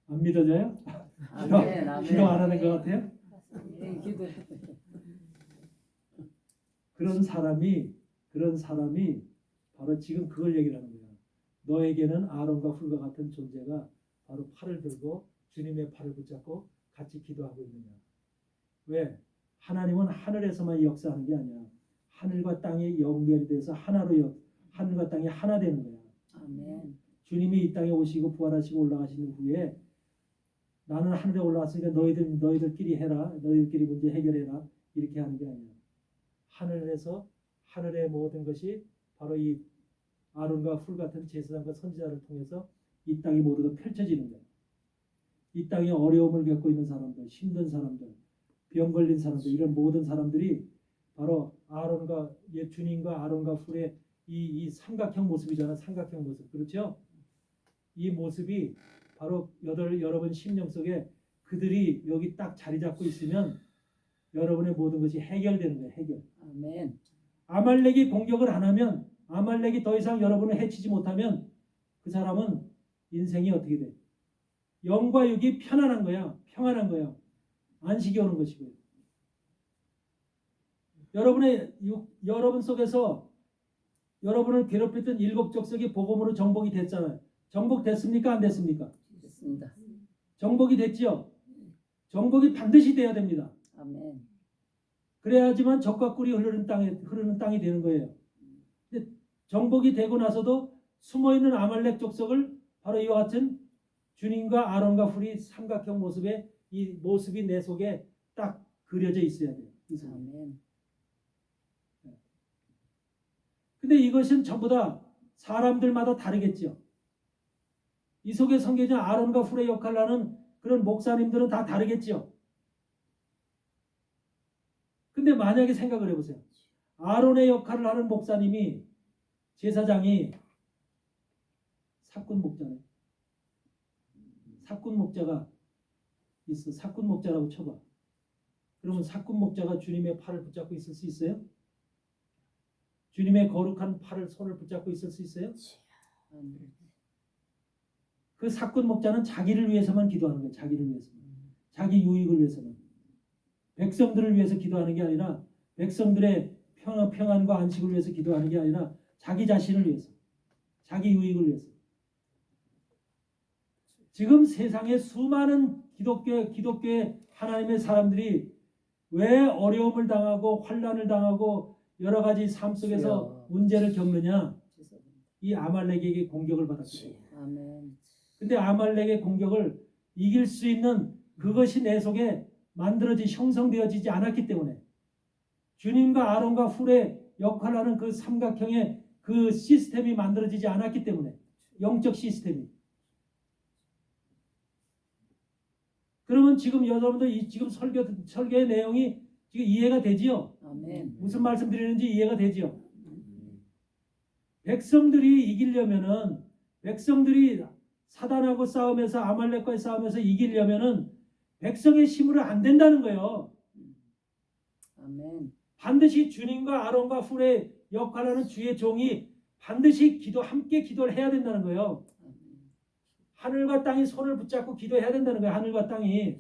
안 믿어져요? 기도 안 하는 것 같아요? 기도. 그런 사람이 바로 지금 그걸 얘기를 하는 거예요. 너에게는 아론과 훌과 같은 존재가 바로 팔을 들고 주님의 팔을 붙잡고 같이 기도하고 있느냐. 왜? 하나님은 하늘에서만 역사하는 게 아니야. 하늘과 땅이 연결이 돼서 하늘과 땅이 하나 되는 거야. 아멘. 주님이 이 땅에 오시고 부활하시고 올라가신 후에 나는 하늘에 올라왔으니까 너희들끼리 해라. 너희들끼리 문제 해결해라. 이렇게 하는 게 아니야. 하늘에서 하늘의 모든 것이 바로 이 아론과 훌 같은 제사장과 선지자를 통해서 이 땅이 모두가 펼쳐지는 거야. 이 땅에 어려움을 겪고 있는 사람들, 힘든 사람들, 병 걸린 사람들, 이런 모든 사람들이 바로 주님과 아론과 훌의 이 삼각형 모습이잖아. 삼각형 모습. 그렇죠? 이 모습이 바로 여러분 심령 속에 그들이 여기 딱 자리 잡고 있으면 여러분의 모든 것이 해결되는 거예요. 해결. 아멘. 아말렉이 공격을 안 하면, 아말렉이 더 이상 여러분을 해치지 못하면 그 사람은 인생이 어떻게 돼? 영과 육이 편안한 거야. 평안한 거야. 안식이 오는 것이고요. 여러분 속에서 여러분을 괴롭혔던 7 족속이 복음으로 정복이 됐잖아요. 정복됐습니까? 안 됐습니까? 됐습니다. 정복이 됐지요. 정복이 반드시 돼야 됩니다. 아멘. 그래야지만 적과 꿀이 흐르는 땅이 되는 거예요. 근데 정복이 되고 나서도 숨어있는 아말렉 족속을 바로 이와 같은 주님과 아론과 훌이 삼각형 모습의 이 모습이 내 속에 딱 그려져 있어야 돼요. 아멘. 근데 이것은 전부 다 사람들마다 다르겠죠. 이 속에 섬겨진 아론과 훌의 역할을 하는 그런 목사님들은 다 다르겠죠. 근데 만약에 생각을 해보세요. 아론의 역할을 하는 목사님이 제사장이 사꾼 목자네. 사꾼 목자가 있어. 사꾼 목자라고 쳐봐. 그러면 사꾼 목자가 주님의 팔을 붙잡고 있을 수 있어요? 주님의 거룩한 팔을 손을 붙잡고 있을 수 있어요? 그 사꾼 목자는 자기를 위해서만 기도하는 거예요. 자기를 위해서만. 자기 유익을 위해서만. 백성들을 위해서 기도하는 게 아니라 백성들의 평안과 안식을 위해서 기도하는 게 아니라 자기 자신을 위해서. 자기 유익을 위해서. 지금 세상에 수많은 기독교의 하나님의 사람들이 왜 어려움을 당하고 환난을 당하고 여러 가지 삶 속에서 문제를 겪느냐? 이 아말렉에게 공격을 받았어요. 아멘. 근데 아말렉의 공격을 이길 수 있는 그것이 내 속에 형성되어지지 않았기 때문에 주님과 아론과 훌의 역할하는 그 삼각형의 그 시스템이 만들어지지 않았기 때문에 영적 시스템이. 그러면 지금 여러분들 지금 설교의 내용이 지금 이해가 되지요? 아멘. 무슨 말씀 드리는지 이해가 되지요? 백성들이 이기려면은 백성들이 사단하고 싸우면서 아말렉과의 싸우면서 이기려면은 백성의 힘으로 안 된다는 거예요. 아멘. 반드시 주님과 아론과 훌의 역할하는 주의 종이 반드시 함께 기도를 해야 된다는 거예요. 하늘과 땅이 손을 붙잡고 기도해야 된다는 거예요. 하늘과 땅이.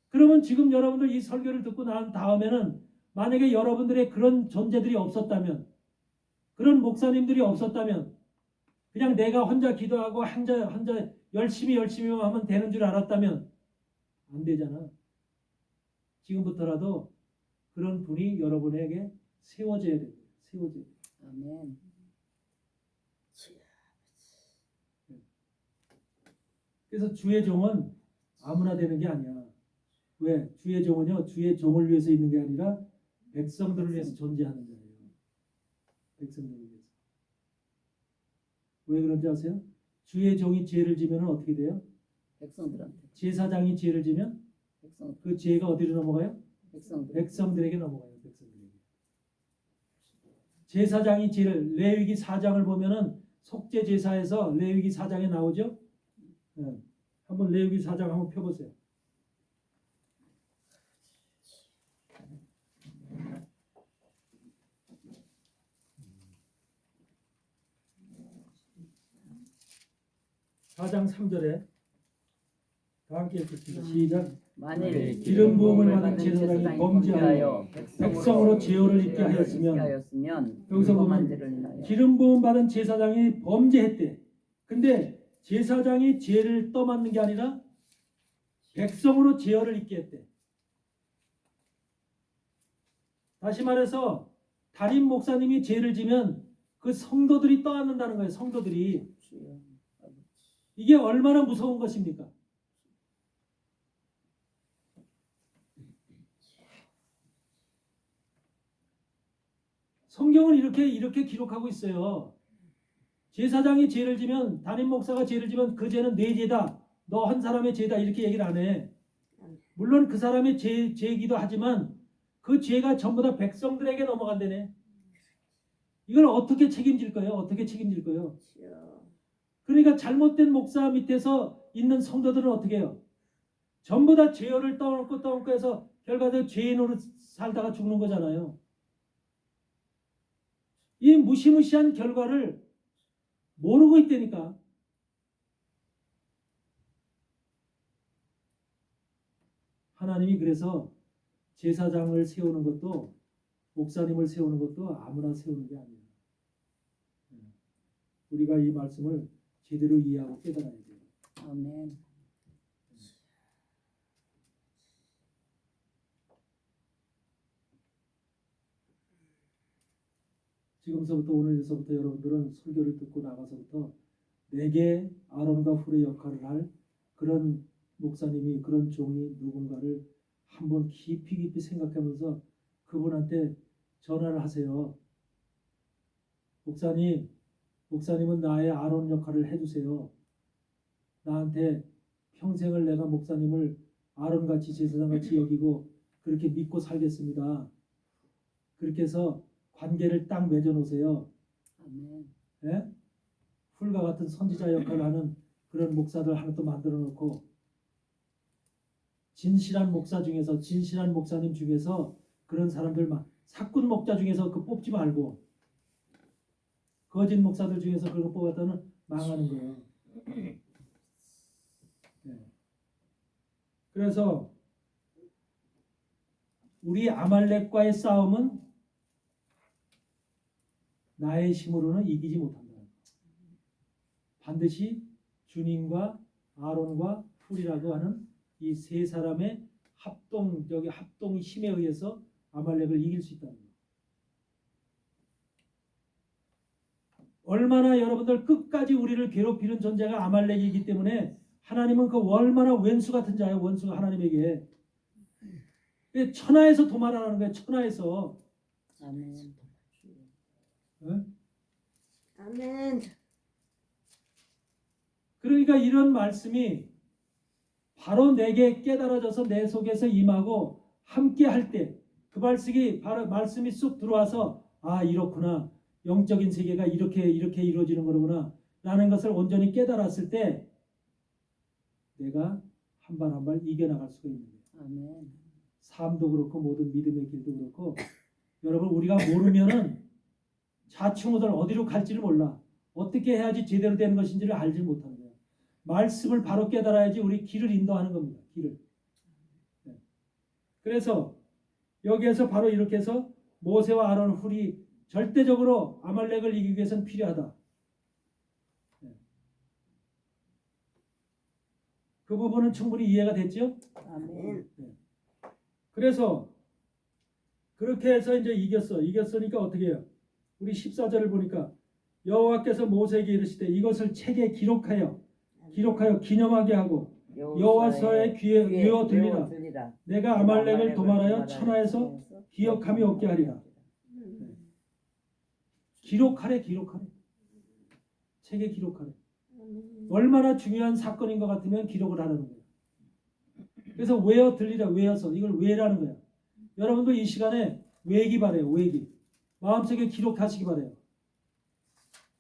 그러면 지금 여러분들 이 설교를 듣고 난 다음에는 만약에 여러분들의 그런 존재들이 없었다면, 그런 목사님들이 없었다면, 그냥 내가 혼자 기도하고 혼자 열심히 하면 되는 줄 알았다면 안 되잖아. 지금부터라도 그런 분이 여러분에게 세워져야 돼요. 세워져야 돼요. 아멘. 그래서 주의 종은 아무나 되는 게 아니야. 왜? 주의 종은요, 주의 종을 위해서 있는 게 아니라 백성들을 위해서 존재하는 자예요. 백성들을 위해서. 왜 그런지 아세요? 주의 종이 죄를 지면 어떻게 돼요? 백성들한테. 제사장이 죄를 지면 그 죄가 어디로 넘어가요? 백성들에게 넘어가요. 백성들에게. 제사장이 죄를, 레위기 4장을 보면은 속죄 제사에서 레위기 4장에 나오죠? 네. 한번 레위기 4장 한번 펴보세요. (4장 3절에) 다 함께 읽겠습니다. 시작. 만일 기름 부음을 받은 제사장이 범죄하여 백성으로 제어를 잊게 하였으면, 여기서 보면 기름 부음 받은 제사장이 범죄했대. 근데 제사장이 죄를 떠맡는 게 아니라 백성으로 제어를 잊게 했대. 다시 말해서 담임 목사님이 죄를 지면 그 성도들이 떠안는다는 거예요. 성도들이. 이게 얼마나 무서운 것입니까? 성경은 이렇게 기록하고 있어요. 제사장이 죄를 지면, 담임 목사가 죄를 지면 그 죄는 내 죄다, 너 한 사람의 죄다, 이렇게 얘기를 안 해. 물론 그 사람의 죄이기도 하지만 그 죄가 전부 다 백성들에게 넘어간다네. 이걸 어떻게 책임질 거예요? 어떻게 책임질 거예요? 그러니까 잘못된 목사 밑에서 있는 성도들은 어떻게 해요? 전부 다 죄를 떠안고 해서 결과적으로 죄인으로 살다가 죽는 거잖아요. 이 무시무시한 결과를 모르고 있다니까. 하나님이 그래서 제사장을 세우는 것도, 목사님을 세우는 것도 아무나 세우는 게 아니에요. 우리가 이 말씀을 제대로 이해하고 깨달아야 돼요. 아멘. 지금서부터, 오늘에서부터 여러분들은 설교를 듣고 나가서부터 내게 아론과 훌의 역할을 할 그런 목사님이, 그런 종이 누군가를 한번 깊이 생각하면서 그분한테 전화를 하세요. 목사님은 나의 아론 역할을 해주세요. 나한테 평생을 내가 목사님을 아론같이 제사장같이 여기고 그렇게 믿고 살겠습니다. 그렇게 해서 관계를 딱 맺어놓으세요. 아멘. 예? 풀과 같은 선지자 역할을 하는 그런 목사들 하나 또 만들어 놓고 진실한 목사 중에서 진실한 목사님 중에서 그런 사람들만 사꾼 목자 중에서 그 뽑지 말고 거짓 목사들 중에서 그거 뽑았다는 망하는 거예요. 네. 그래서 우리 아말렉과의 싸움은 나의 힘으로는 이기지 못한다. 반드시 주님과 아론과 훌이라고 하는 이 세 사람의 합동 힘에 의해서 아말렉을 이길 수 있다는 거예요. 얼마나 여러분들 끝까지 우리를 괴롭히는 존재가 아말렉이기 때문에 하나님은 그 얼마나 왼수 같은 자예요. 원수가 하나님에게. 천하에서 도말하라는 거예요. 천하에서. 아멘. 네? 아멘. 그러니까 이런 말씀이 바로 내게 깨달아져서 내 속에서 임하고 함께 할 때 그 말씀이 쑥 들어와서 아 이렇구나. 영적인 세계가 이렇게 이루어지는 거구나 라는 것을 온전히 깨달았을 때 내가 한 발 한 발 이겨나갈 수가 있는 거예요. 아멘. 삶도 그렇고 모든 믿음의 길도 그렇고 여러분 우리가 모르면은 좌충우돌 어디로 갈지를 몰라. 어떻게 해야지 제대로 되는 것인지를 알지 못하는 거예요. 말씀을 바로 깨달아야지 우리 길을 인도하는 겁니다. 길을. 네. 그래서 여기에서 바로 이렇게 해서 모세와 아론 훌이 절대적으로 아말렉을 이기기 위해서는 필요하다. 네. 그 부분은 충분히 이해가 됐죠? 아멘. 네. 그래서 그렇게 해서 이제 이겼으니까 어떻게 해요? 우리 14절을 보니까 여호와께서 모세에게 이르시되 이것을 책에 기록하여 기념하게 하고 여호와서의 귀에 외워 들리라. 내가 아말렉을 도말하여 천하에서 기억함이 없게 하리라. 기록하래. 책에 기록하래. 얼마나 중요한 사건인 것 같으면 기록을 하라는 거예요. 그래서 외워 들리라. 외워서 이걸 외라는 거야. 여러분도 이 시간에 외기 바래요. 외기. 마음속에 기록하시기 바래요.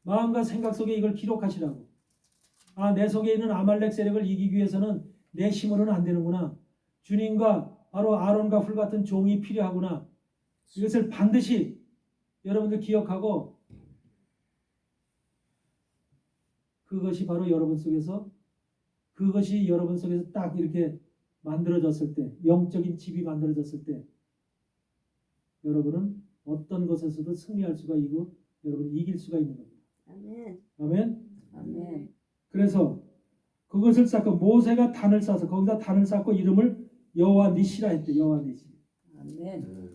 마음과 생각 속에 이걸 기록하시라고. 아, 내 속에 있는 아말렉 세력을 이기기 위해서는 내 힘으로는 안 되는구나. 주님과 바로 아론과 훌 같은 종이 필요하구나. 이것을 반드시 여러분들 기억하고 그것이 여러분 속에서 딱 이렇게 만들어졌을 때, 영적인 집이 만들어졌을 때 여러분은 어떤 것에서도 승리할 수가 있고 여러분 이길 수가 있는 겁니다. 아멘. 아멘. 아멘. 그래서 그것을 쌓고 모세가 단을 쌓아서 거기다 단을 쌓고 이름을 여호와 니시라 했대. 여호와 니시. 아멘.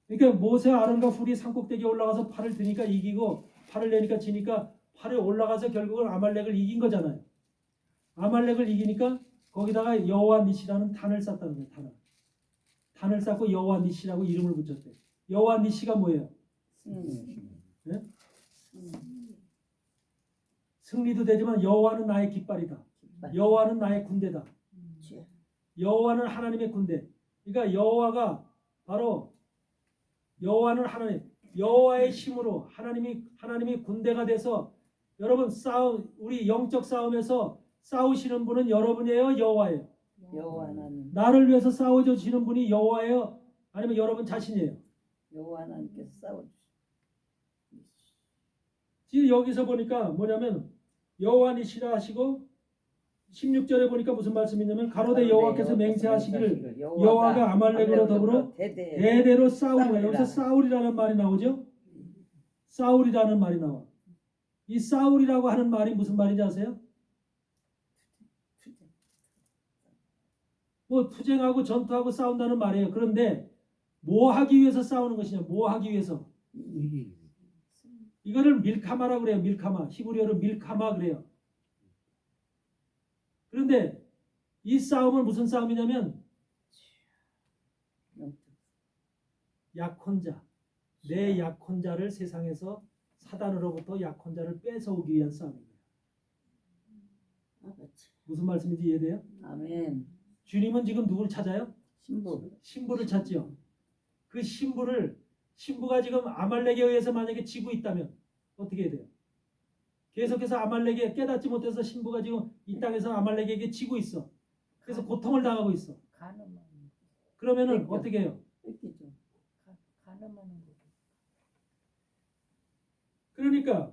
그러니까 모세와 아론과 훌이 산꼭대기에 올라가서 팔을 드니까 이기고 팔을 내니까 지니까 팔에 올라가서 결국은 아말렉을 이긴 거잖아요. 아말렉을 이기니까 거기다가 여호와 니시라는 단을 쌓았다는 거예요. 단을 쌓고 여호와 니시라고 이름을 붙였대. 여호와 니시가 뭐예요? 네? 승리도 되지만 여호와는 나의 깃발이다. 여호와는 나의 군대다. 여호와는 하나님의 군대. 그러니까 여호와가 바로 여호와는 하나님, 여호와의 힘으로 하나님이 군대가 돼서 여러분 우리 영적 싸움에서 싸우시는 분은 여러분이에요, 여호와예요. 여호와 하나님. 나를 위해서 싸워주시는 분이 여호와예요, 아니면 여러분 자신이에요. 여호와 하나님께서 싸워. 지금 여기서 보니까 뭐냐면 여호와 니시라 하시고 16절에 보니까 무슨 말씀이냐면 가로되 여호와께서 맹세하시기를 여호와가 아말렉으로 더불어 대대로 싸우리라. 여기서 싸우리라는 말이 나오죠. 싸우리라는 말이 나와. 이 싸우리라고 하는 말이 무슨 말인지 아세요? 뭐 투쟁하고 전투하고 싸운다는 말이에요. 그런데 뭐 하기 위해서 싸우는 것이냐? 뭐 하기 위해서? 이거를 밀카마라고 그래요. 밀카마. 히브리어로 밀카마 그래요. 그런데 이 싸움은 무슨 싸움이냐면 약혼자, 내 약혼자를 세상에서 사단으로부터 약혼자를 뺏어오기 위한 싸움입니다. 무슨 말씀인지 이해돼요? 아멘. 주님은 지금 누구를 찾아요? 신부를 찾지요. 그 신부가 지금 아말렉에 의해서 만약에 지고 있다면 어떻게 해야 돼요? 계속해서 아말렉에 깨닫지 못해서 신부가 지금 이 땅에서 아말렉에게 지고 있어. 그래서 고통을 당하고 있어. 그러면은 어떻게 해요? 그러니까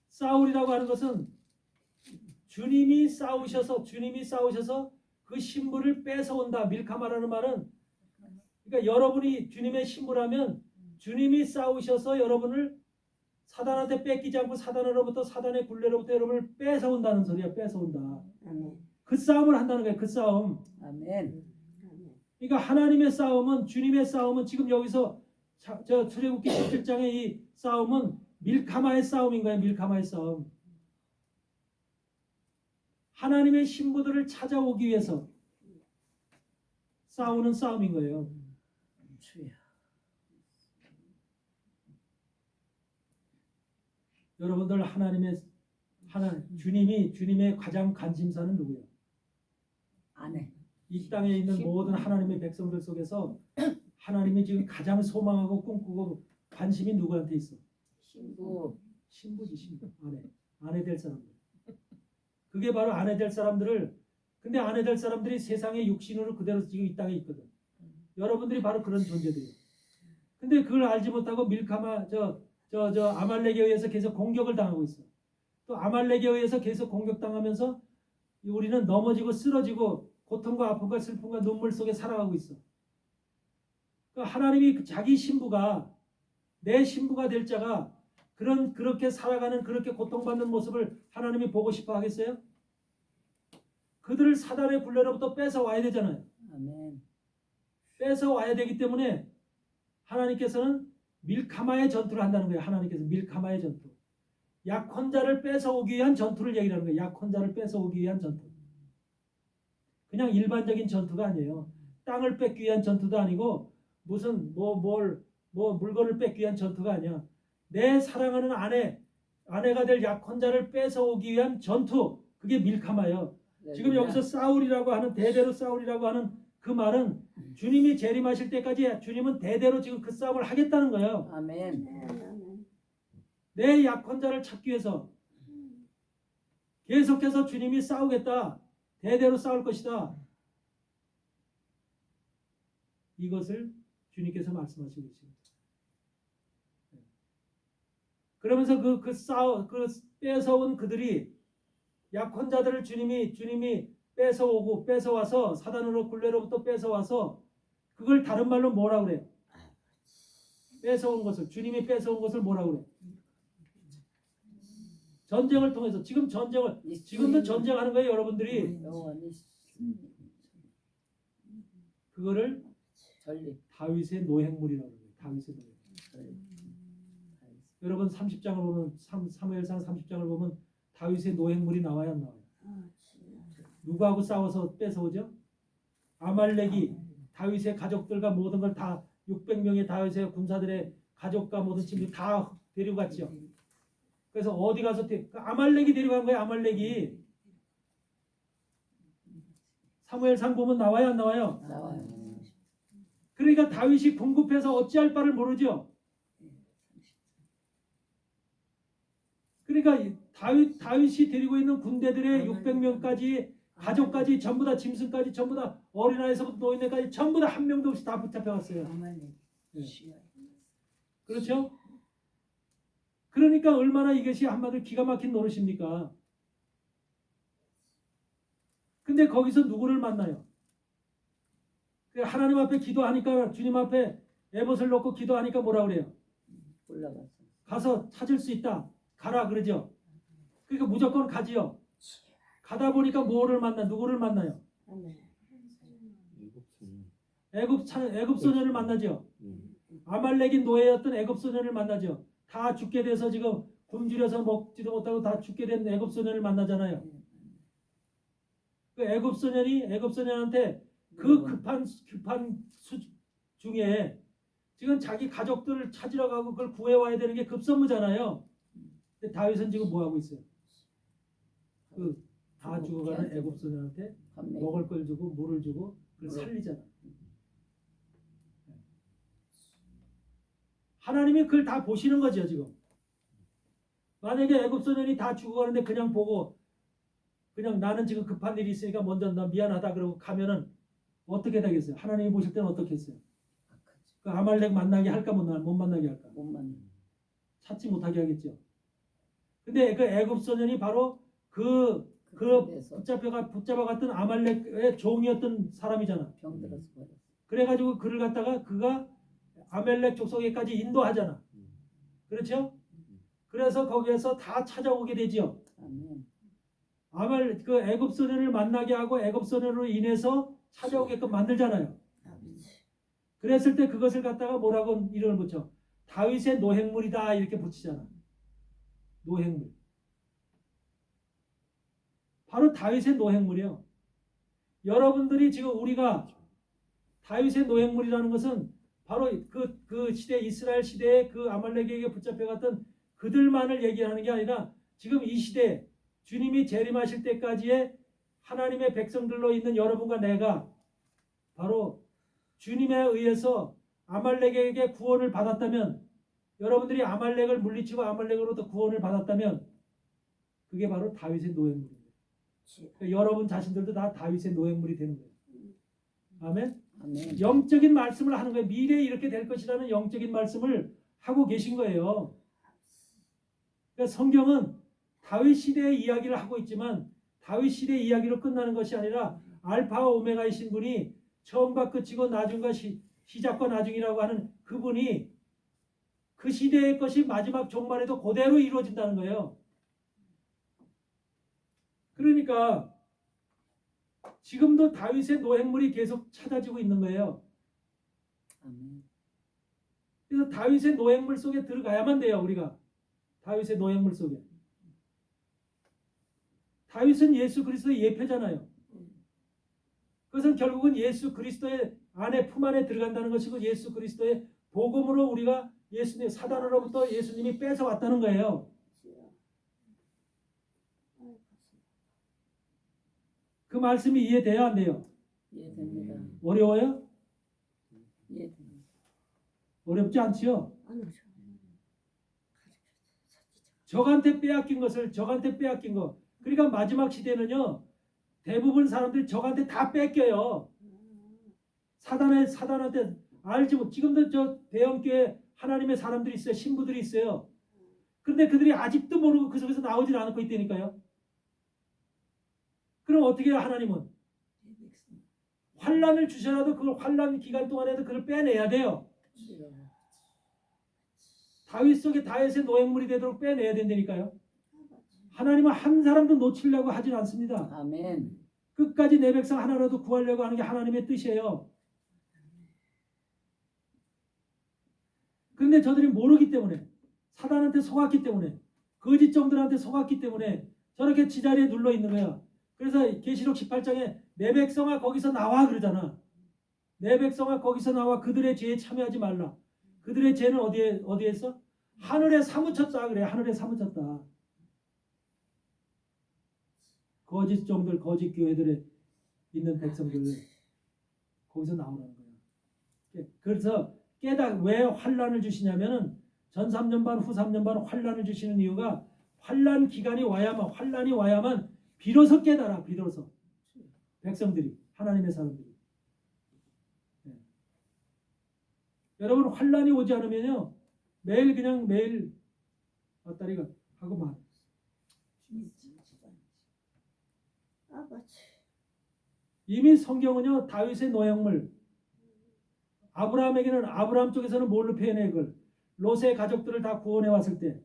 사울이라고 하는 것은 주님이 싸우셔서 그 신부를 뺏어온다. 밀카마라는 말은 그러니까 여러분이 주님의 신부라면 주님이 싸우셔서 여러분을 사단한테 뺏기지 않고 사단의 굴레로부터 여러분을 뺏어온다는 소리야. 뺏어온다. 아멘. 그 싸움을 한다는 거야. 그 싸움. 아멘. 그러니까 하나님의 싸움은 주님의 싸움은 지금 여기서 저 출애굽기 17장의 이 싸움은 밀카마의 싸움인 거예요. 밀카마의 싸움. 하나님의 신부들을 찾아오기 위해서 싸우는 싸움인 거예요. 주여. 여러분들 주님의 가장 관심사는 누구예요? 아멘. 이 땅에 있는 모든 하나님의 백성들 속에서 하나님이 지금 가장 소망하고 꿈꾸고 관심이 누구한테 있어? 신부지 신부. 아내 될 사람들. 그게 바로 아내 될 사람들을 근데 아내 될 사람들이 세상의 육신으로 그대로 지금 이 땅에 있거든. 여러분들이 바로 그런 존재들이에요. 근데 그걸 알지 못하고 밀카마 아말렉에 의해서 계속 공격을 당하고 있어. 또 아말렉에 의해서 계속 공격당하면서 우리는 넘어지고 쓰러지고 고통과 아픔과 슬픔과 눈물 속에 살아가고 있어. 그러니까 하나님이 자기 신부가 내 신부가 될 자가 그렇게 살아가는 그렇게 고통받는 모습을 하나님이 보고 싶어 하겠어요? 그들을 사단의 굴레로부터 뺏어와야 되잖아요. 아멘. 뺏어와야 되기 때문에 하나님께서는 밀카마의 전투를 한다는 거예요. 하나님께서 밀카마의 전투. 약혼자를 뺏어오기 위한 전투를 얘기하는 거예요. 약혼자를 뺏어오기 위한 전투. 그냥 일반적인 전투가 아니에요. 땅을 뺏기 위한 전투도 아니고 무슨 물건을 뺏기 위한 전투가 아니야. 내 사랑하는 아내가 될 약혼자를 뺏어오기 위한 전투. 그게 밀카마예요. 지금 여기서 사울이라고 하는 대대로 사울이라고 하는 그 말은 주님이 재림하실 때까지 주님은 대대로 지금 그 싸움을 하겠다는 거예요. 아멘. 아멘. 내 약혼자를 찾기 위해서 계속해서 주님이 싸우겠다. 대대로 싸울 것이다. 이것을 주님께서 말씀하시고 있습니다. 그러면서 그 뺏어온 그들이 약혼자들을 주님이 뺏어와서 사단으로 굴레로부터 뺏어와서 그걸 다른 말로 뭐라 그래요? 뺏어온 것을 주님이 뺏어온 것을 뭐라 그래요? 전쟁을 통해서 지금도 전쟁하는 거예요, 여러분들이. 그거를 다윗의 노획물이라고 해요. 다윗의 노획물. 여러분 30장을 보면 사무엘상 30장을 보면 다윗의 노획물이 나와야 안 나와요? 누구하고 싸워서 뺏어오죠? 아말렉이 다윗의 가족들과 모든 걸 다 600명의 다윗의 군사들의 가족과 모든 친구들 다 데리고 갔죠. 그래서 어디 가서 아말렉이 데려간 거예요. 아말렉이. 사무엘상 보면 나와요, 안 나와요? 나와요. 그러니까 다윗이 궁급해서 어찌할 바를 모르죠. 그러니까 다윗이 데리고 있는 군대들의 600명까지 가족까지 전부 다 짐승까지 전부 다 어린아이서부터 노인네까지 전부 다 한 명도 없이 다 붙잡혀갔어요. 네. 그렇죠? 그러니까 얼마나 이것이 한마디로 기가 막힌 노릇입니까? 근데 거기서 누구를 만나요? 하나님 앞에 기도하니까 주님 앞에 에봇을 놓고 기도하니까 뭐라 그래요? 올라가서 가서 찾을 수 있다. 가라 그러죠. 그러니까 무조건 가지요. 가다 보니까 누구를 만나요? 애굽 소년을 만나죠. 아말렉인 노예였던 애굽 소년을 만나죠. 다 죽게 돼서 지금 굶주려서 먹지도 못하고 다 죽게 된 애굽 소년을 만나잖아요. 그 애굽 소년한테 그 급한 중에 지금 자기 가족들을 찾으러 가고 그걸 구해와야 되는 게 급선무잖아요. 근데 다윗은 지금 뭐 하고 있어요? 그 다 죽어가는 애굽 소년한테 먹을 걸 주고 물을 주고 그걸 살리잖아. 하나님이 그걸 다 보시는 거죠 지금. 만약에 애굽 소년이 다 죽어가는데 그냥 보고 그냥 나는 지금 급한 일이 있으니까 먼저 나 미안하다 그러고 가면은 어떻게 되겠어요? 하나님이 보실 때는 어떻게 했어요? 그 아말렉 만나게 할까 못 만나게 할까? 못 만나. 찾지 못하게 하겠죠. 근데 그 애굽 소년이 바로 그 붙잡아갔던 아말렉의 종이었던 사람이잖아. 병들어서 버렸어. 그래가지고 그를 갖다가 그가 아말렉 족속에까지 인도하잖아. 그렇죠? 그래서 거기에서 다 찾아오게 되지요. 아멘. 그 애굽 소년을 만나게 하고 애굽 소년으로 인해서 찾아오게끔 만들잖아요. 그랬을 때 그것을 갖다가 뭐라고 이름을 붙여? 다윗의 노획물이다 이렇게 붙이잖아. 노획물. 바로 다윗의 노획물이에요. 여러분들이 지금 우리가 다윗의 노획물이라는 것은 바로 그 시대 이스라엘 시대에 그 아말렉에게 붙잡혀갔던 그들만을 얘기하는 게 아니라 지금 이 시대 주님이 재림하실 때까지의 하나님의 백성들로 있는 여러분과 내가 바로 주님에 의해서 아말렉에게 구원을 받았다면 여러분들이 아말렉을 물리치고 아말렉으로부터 구원을 받았다면 그게 바로 다윗의 노획물입니다. 그러니까 여러분 자신들도 다 다윗의 노획물이 되는 거예요. 아멘? 아멘. 영적인 말씀을 하는 거예요. 미래에 이렇게 될 것이라는 영적인 말씀을 하고 계신 거예요. 그러니까 성경은 다윗 시대의 이야기를 하고 있지만 다윗 시대의 이야기로 끝나는 것이 아니라 알파와 오메가이신 분이 처음과 끝이고 나중과 시작과 나중이라고 하는 그분이 그 시대의 것이 마지막 종말에도 그대로 이루어진다는 거예요. 그러니까 지금도 다윗의 노획물이 계속 찾아지고 있는 거예요. 아멘. 그래서 다윗의 노획물 속에 들어가야만 돼요. 우리가 다윗의 노획물 속에. 다윗은 예수 그리스도의 예표잖아요. 그것은 결국은 예수 그리스도의 안에 품 안에 들어간다는 것이고 예수 그리스도의 복음으로 우리가 예수님 사단으로부터 예수님이 뺏어 왔다는 거예요. 그 말씀이 이해돼야 안 돼요? 이해됩니다. 어려워요? 이해됩니다. 어렵지 않지요? 적한테 빼앗긴 것을 적한테 빼앗긴 거. 그러니까 마지막 시대는요. 대부분 사람들이 적한테 다 뺏겨요. 사단한테 알지 못. 지금도 저 대형교회 하나님의 사람들이 있어요. 신부들이 있어요. 그런데 그들이 아직도 모르고 그 속에서 나오질 않고 있다니까요. 그럼 어떻게 해요? 하나님은 환란을 주셔라도 그걸 환란 기간 동안에도 그걸 빼내야 돼요. 다윗 속에 다윗의 노획물이 되도록 빼내야 된다니까요. 하나님은 한 사람도 놓치려고 하진 않습니다. 아멘. 끝까지 내 백성 하나라도 구하려고 하는 게 하나님의 뜻이에요. 그런데 저들이 모르기 때문에 사단한테 속았기 때문에 거짓종들한테 속았기 때문에 저렇게 지자리에 눌러 있는 거야. 그래서 계시록 18장에 내 백성아 거기서 나와 그러잖아. 내 백성아 거기서 나와 그들의 죄에 참여하지 말라. 그들의 죄는 어디에 있어? 하늘에 사무쳤다 그래. 하늘에 사무쳤다. 거짓 종들, 거짓 교회들에 있는 백성들 거기서 나오라는 거야. 그래서 왜 환란을 주시냐면은 전 3년 반, 후 3년 반 환란을 주시는 이유가 환란 기간이 와야만 환란이 와야만 비로소 깨달아. 비로소 백성들이 하나님의 사람들이. 네. 여러분 환란이 오지 않으면요 매일 왔다리가 하고만. 이미 성경은요 다윗의 노획물 아브라함에게는 아브라함 쪽에서는 뭘로 표현해 그걸 롯의 가족들을 다 구원해 왔을 때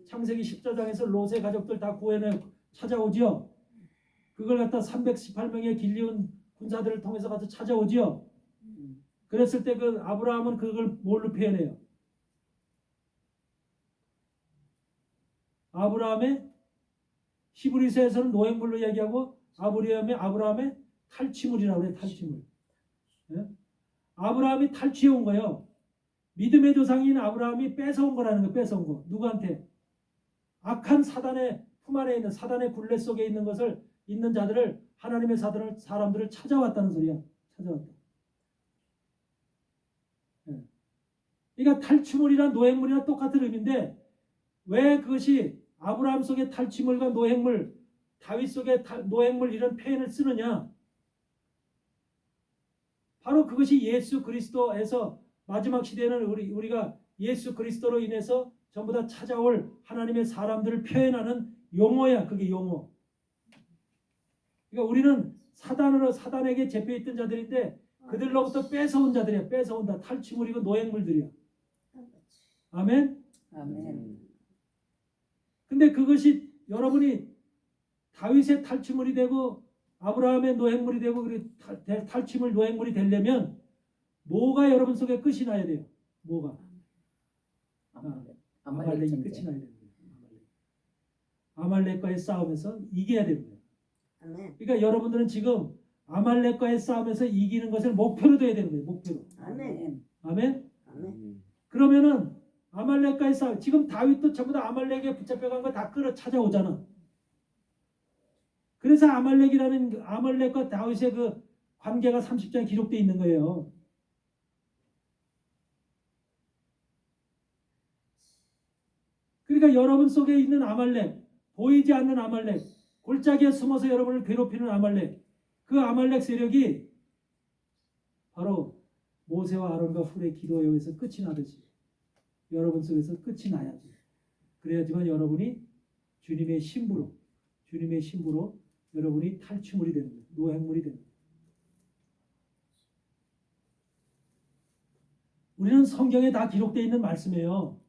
창세기 14장에서 롯의 가족들 다 구원해 찾아오지요. 그걸 갖다 318명의 길리온 군사들을 통해서 가서 찾아오지요. 그랬을 때 그 아브라함은 그걸 뭘로 표현해요? 아브라함의 히브리서에서는 노획물로 얘기하고 아브라함의 탈취물이라고 해요. 탈취물. 네? 아브라함이 탈취해 온 거예요. 믿음의 조상인 아브라함이 뺏어온 거라는 거예요. 뺏어온 거. 누구한테? 악한 사단의 품 안에 있는 사단의 굴레 속에 있는 자들을 하나님의 사람들을 찾아왔다는 소리야. 찾아왔다. 네. 그러니까 탈취물이나 노획물이나 똑같은 의미인데 왜 그것이 아브라함 속의 탈취물과 노획물, 다윗 속의 노획물 이런 표현을 쓰느냐? 바로 그것이 예수 그리스도에서 마지막 시대에는 우리가 예수 그리스도로 인해서 전부 다 찾아올 하나님의 사람들을 표현하는 용어야. 그게 용어. 그러니까 우리는 사단에게 잡혀있던 자들인데 그들로부터 뺏어온 자들이야. 뺏어온다. 탈취물이고 노획물들이야. 아멘? 아멘. 근데 그것이 여러분이 다윗의 탈취물이 되고 아브라함의 노획물이 되고 탈취물 노획물이 되려면 뭐가 여러분 속에 끝이 나야 돼요? 뭐가? 아말렉이 끝이 나야 되는 거예요. 아말렉과의 싸움에서 이겨야 되는 거예요. 아멘. 그러니까 여러분들은 지금 아말렉과의 싸움에서 이기는 것을 목표로 둬야 되는 거예요. 목표로. 아멘. 아멘? 아멘. 그러면은 아말렉과의 싸움, 지금 다윗도 전부 다 아말렉에 붙잡혀간 거 다 끌어 찾아오잖아. 그래서 아말렉과 다윗의 그 관계가 30장에 기록되어 있는 거예요. 그러니까 여러분 속에 있는 아말렉, 보이지 않는 아말렉, 골짜기에 숨어서 여러분을 괴롭히는 아말렉, 그 아말렉 세력이 바로 모세와 아론과 훌의 기도에 의해서 끝이 나듯이 여러분 속에서 끝이 나야지. 그래야지만 여러분이 주님의 신부로 여러분이 탈취물이 되는 거예요. 노획물이 되는 거예요. 우리는 성경에 다 기록되어 있는 말씀이에요.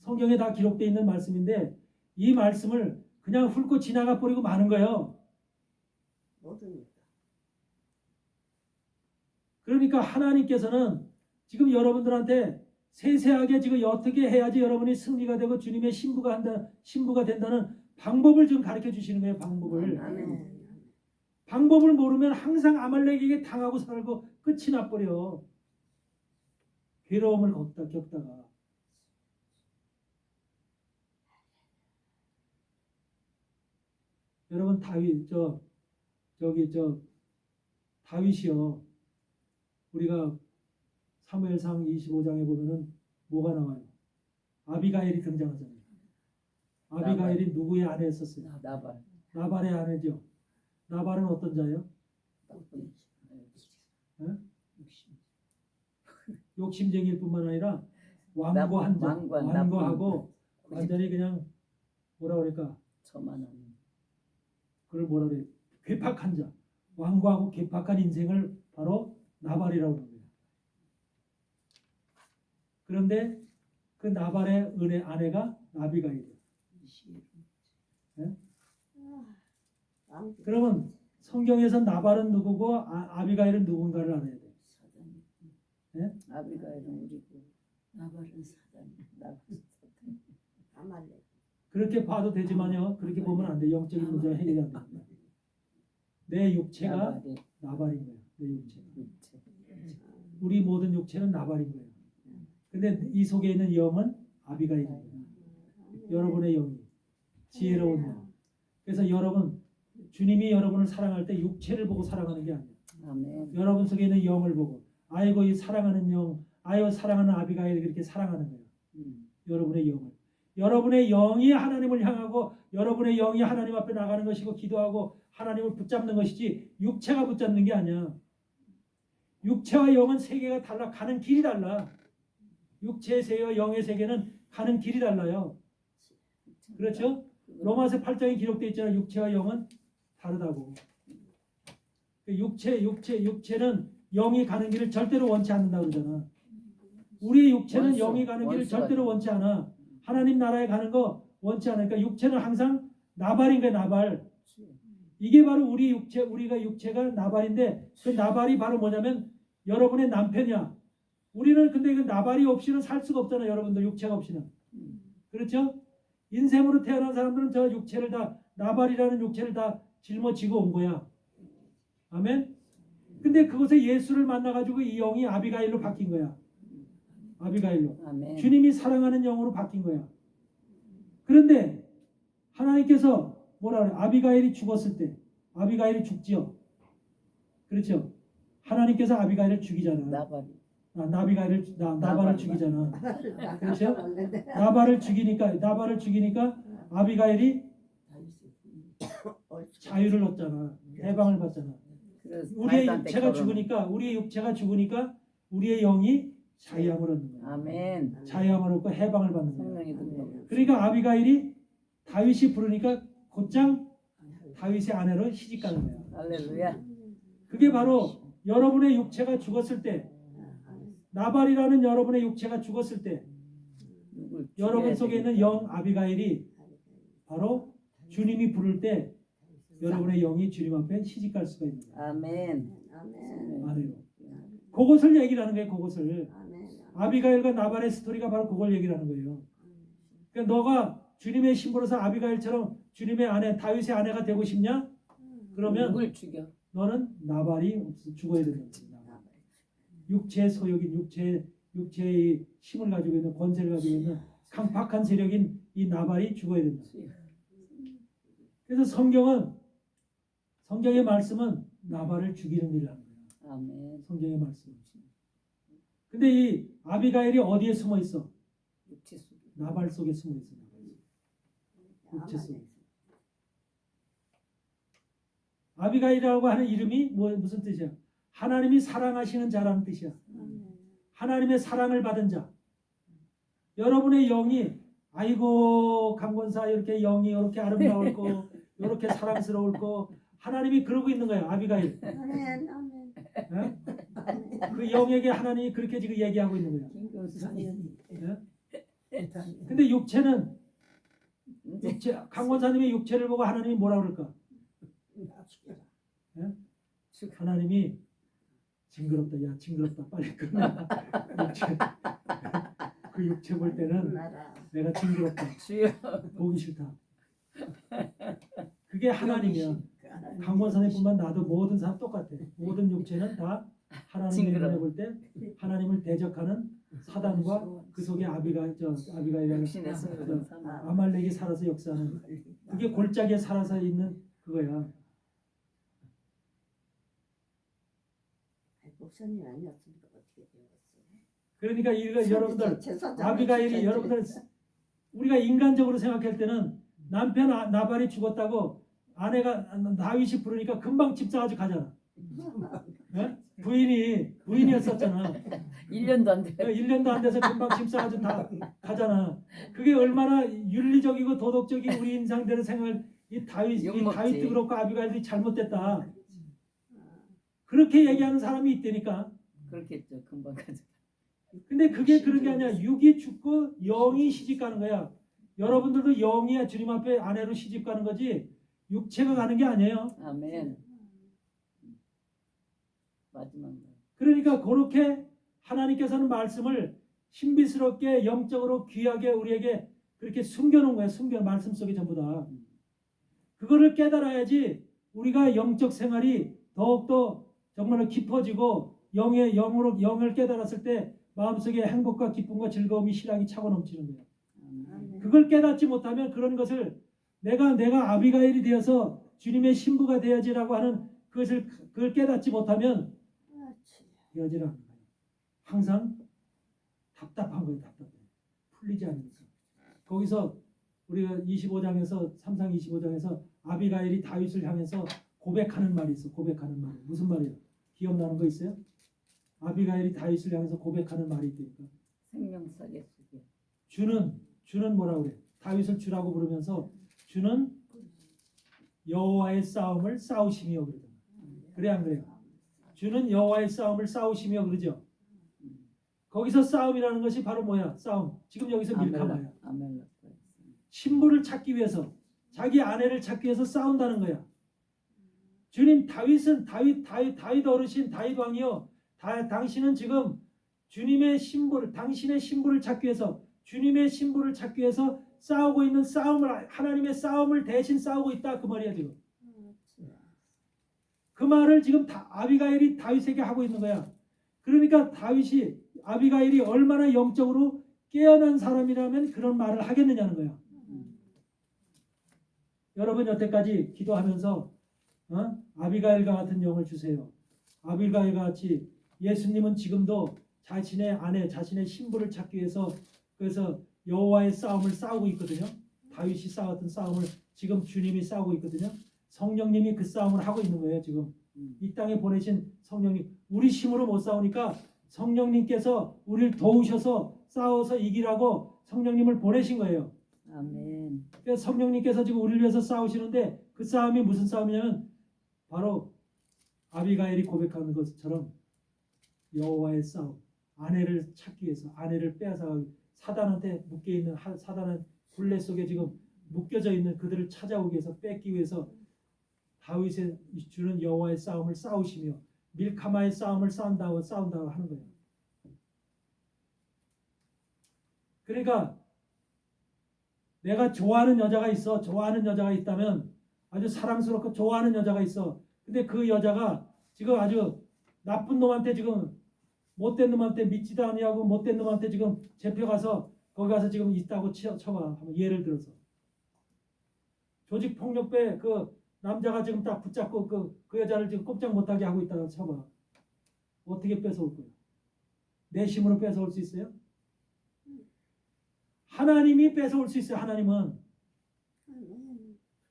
성경에 다 기록되어 있는 말씀인데 이 말씀을 그냥 훑고 지나가 버리고 마는 거예요. 모두니까. 그러니까 하나님께서는 지금 여러분들한테 세세하게 지금 어떻게 해야지 여러분이 승리가 되고 주님의 신부가 된다는 방법을 지금 가르쳐 주시는 거예요. 방법을. 아멘. 방법을 모르면 항상 아말렉에게 당하고 살고 끝이 나버려. 괴로움을 겪다가. 여러분 다윗이요. 우리가 사무엘상 25장에 보면은 뭐가 나와요? 아비가일이 등장하잖아요. 아비가일이 누구의 아내였었어요? 나발의 아내죠. 나발은 어떤 자예요? 욕심쟁이일 뿐만 아니라 완고한 자. 완고하고 완전히 그냥 뭐라 그럴까? 그걸 뭐라 그래? 괴팍한 자. 완고하고 괴팍한 인생을 바로 나발이라고 합니다. 그런데 그 나발의 아내가 아비가일이에요. 네? 그러면 성경에서 나발은 누구고 아비가일은 누군가를 알아야 돼요. 네? 아비가일은 우리고 나발은 사단. 아말렉. 그렇게 봐도 되지만요. 그렇게 보면 안 돼. 영적인 문제가 해결이 안 됩니다. 내 육체가 나발인 거예요. 내 육체가. 우리 모든 육체는 나발인 거예요. 근데 이 속에 있는 영은 아비가일인 거예요. 여러분의 영이 지혜로운 영. 그래서 여러분 주님이 여러분을 사랑할 때 육체를 보고 사랑하는 게 아니에요. 아멘. 여러분 속에 있는 영을 보고 아이고 이 사랑하는 영, 아이고 사랑하는 아비가일을 그렇게 사랑하는 거예요. 여러분의 영을. 여러분의 영이 하나님을 향하고 여러분의 영이 하나님 앞에 나가는 것이고 기도하고 하나님을 붙잡는 것이지 육체가 붙잡는 게 아니야. 육체와 영은 세계가 달라. 가는 길이 달라. 육체의 세계와 영의 세계는 가는 길이 달라요. 그렇죠? 로마서 8장에 기록되어 있잖아요. 육체와 영은 다르다고. 육체는 영이 가는 길을 절대로 원치 않는다고 그러잖아. 우리의 육체는 영이 가는 길을 절대로 원치 않아. 하나님 나라에 가는 거 원치 않으니까 육체는 항상 나발인 거야. 나발. 이게 바로 우리가 육체가 나발인데 그 나발이 바로 뭐냐면 여러분의 남편이야. 우리는 근데 그 나발이 없이는 살 수가 없잖아요. 여러분들 육체가 없이는. 그렇죠? 인생으로 태어난 사람들은 저 육체를 다 나발이라는 육체를 다 짊어지고 온 거야. 아멘? 근데 그곳에 예수를 만나가지고 이 영이 아비가일로 바뀐 거야. 아비가일로. 아멘. 주님이 사랑하는 영으로 바뀐 거야. 그런데 하나님께서 뭐라 그래? 아비가일이 죽었을 때 아비가일이 죽지요. 그렇죠? 하나님께서 아비가일을 죽이잖아. 나발을 죽이잖아. 그렇죠? 나발을 죽이니까 아비가일이 자유를 얻잖아. 해방을 받잖아. 그래서 우리의 다윗한테 육체가 결혼. 우리의 육체가 죽으니까 우리의 영이 자유함을 얻는 거야. 아멘. 자유함을 얻고 해방을 받는 거야. 성령이 든다. 그러니까 아비가일이 다윗이 부르니까 곧장 다윗의 아내로 시집가는 거야. 할렐루야. 그게 바로 여러분의 육체가 죽었을 때, 나발이라는 여러분의 육체가 죽었을 때 누굴 여러분 죽여야 속에 있는 되겠다. 영 아비가일이 바로 주님이 부를 때 여러분의 영이 주님 앞에 시집갈 수가 있는 거야. 아멘. 아내로. 그것을 얘기를 하는 거예요. 그것을. 아비가일과 나발의 스토리가 바로 그걸 얘기를 하는 거예요. 그러니까 너가 주님의 신부로서 아비가일처럼 주님의 아내, 다윗의 아내가 되고 싶냐? 그러면 누굴 죽여? 너는 나발이 죽어야 되는 거야. 육체의 소욕인 육체의 힘을 가지고 있는 권세를 가지고 있는 강팍한 세력인 이 나발이 죽어야 된다. 그래서 성경의 말씀은 나발을 죽이는 일을 하는 거야. 아멘. 성경의 말씀. 근데 이 아비가일이 어디에 숨어 있어? 육체 속에. 나발 속에 숨어 있어. 육체 속에. 아비가일이라고 하는 이름이 무슨 뜻이야? 하나님이 사랑하시는 자라는 뜻이야. 하나님의 사랑을 받은 자. 여러분의 영이 아이고 강권사 이렇게 영이 이렇게 아름다울 거 이렇게 사랑스러울 거 하나님이 그러고 있는 거야. 아비가일. 예? 그 영에게 하나님이 그렇게 지금 얘기하고 있는 거야. 예? 근데 육체는 강권사님의 육체를 보고 하나님이 뭐라 그럴까? 예? 하나님이 징그럽다. 야 징그럽다. 빨리 끝내. 그 육체 볼 때는 내가 징그럽다. 주여. 보기 싫다. 그게 하나님이야. 강권사님뿐만 나도 모든 사람 똑같아. 모든 육체는 다 하나님의 눈에 볼 때 하나님을 대적하는 사단과 그 속에 아비가일이라는 육신의 승리를 삼아. 아말렉이 살아서 역사하는 그게 골짜기에 살아서 있는 그거야. 목사님 아니었으면 어떻게 되었어요? 그러니까 이거 여러분들 아비가일이 여러분들 우리가 인간적으로 생각할 때는 남편 나발이 죽었다고 아내가 다윗이 부르니까 금방 집 사가지고 가잖아. 예? 부인이었었잖아. 1년도 안 돼. 1년도 안 돼서 금방 집 사가지고 다 가잖아. 그게 얼마나 윤리적이고 도덕적이고 우리 인상대로 생각할 이 다윗도 그렇고 아비가일이 잘못됐다. 그렇게 얘기하는 사람이 있다니까. 그렇겠죠. 금방 가죠. 근데 그게 그런 게 아니라 육이 죽고 영이 시집 가는 거야. 여러분들도 영이 주님 앞에 아내로 시집 가는 거지 육체가 가는 게 아니에요. 아멘. 마지막 날. 그러니까 그렇게 하나님께서는 말씀을 신비스럽게 영적으로 귀하게 우리에게 그렇게 숨겨놓은 거야. 말씀 속에 전부 다. 그거를 깨달아야지 우리가 영적 생활이 더욱더 정말로 깊어지고 영을 깨달았을 때 마음속에 행복과 기쁨과 즐거움이 실랑이 차고 넘치는 거예요. 그걸 깨닫지 못하면 그런 것을 내가 아비가일이 되어서 주님의 신부가 되어지라고 하는 그걸 깨닫지 못하면 되어지라 하는 거예요. 항상 답답한 거예요. 답답해. 풀리지 않으니까. 거기서 우리가 25장에서 3장 25장에서 아비가일이 다윗을 향해서 고백하는 말이 있어. 고백하는 말. 무슨 말이야? 기억나는 거 있어요? 아비가일이 다윗을 향해서 고백하는 말이 있다니까. 생명사계 속에. 주는 뭐라 그래? 다윗을 주라고 부르면서 주는 여호와의 싸움을 싸우시며 그러잖아. 그래 안 그래요? 주는 여호와의 싸움을 싸우시며 그러죠. 거기서 싸움이라는 것이 바로 뭐야? 싸움. 지금 여기서 밀카마야. 신부를 찾기 위해서 자기 아내를 찾기 위해서 싸운다는 거야. 주님 다윗 어르신 다윗 왕이요. 당신은 지금 당신의 신부를 찾기 위해서 주님의 신부를 찾기 위해서 싸우고 있는 싸움을 하나님의 싸움을 대신 싸우고 있다 그 말이야 지금. 그 말을 지금 아비가일이 다윗에게 하고 있는 거야. 그러니까 아비가일이 얼마나 영적으로 깨어난 사람이라면 그런 말을 하겠느냐는 거야. 여러분 여태까지 기도하면서 아비가일과 같은 영을 주세요. 아비가일과 같이 예수님은 지금도 자신의 아내, 자신의 신부를 찾기 위해서 그래서 여호와의 싸움을 싸우고 있거든요. 다윗이 싸웠던 싸움을 지금 주님이 싸우고 있거든요. 성령님이 그 싸움을 하고 있는 거예요. 지금 이 땅에 보내신 성령님, 우리 힘으로 못 싸우니까 성령님께서 우리를 도우셔서 싸워서 이기라고 성령님을 보내신 거예요. 아멘. 그래서 성령님께서 지금 우리를 위해서 싸우시는데 그 싸움이 무슨 싸움이냐면 바로 아비가일이 고백하는 것처럼 여호와의 싸움, 아내를 찾기 위해서, 아내를 빼앗아 사단한테 묶여 있는 사단은 굴레 속에 지금 묶여져 있는 그들을 찾아오기 위해서, 뺏기 위해서 다윗의 주는 여호와의 싸움을 싸우시며 밀카마의 싸움을 싸운다고 하는 거예요. 그러니까 내가 좋아하는 여자가 있어. 좋아하는 여자가 있다면 아주 사랑스럽고 좋아하는 여자가 있어. 근데 그 여자가 지금 아주 나쁜 놈한테 지금 못된 놈한테 믿지도 아니하고 못된 놈한테 지금 잡혀가서 거기 가서 지금 있다고 쳐봐. 예를 들어서 조직폭력배 그 남자가 지금 딱 붙잡고 그 여자를 지금 꼼짝 못하게 하고 있다고 쳐봐. 어떻게 뺏어올 거야? 내 힘으로 뺏어올 수 있어요? 하나님이 뺏어올 수 있어요. 하나님은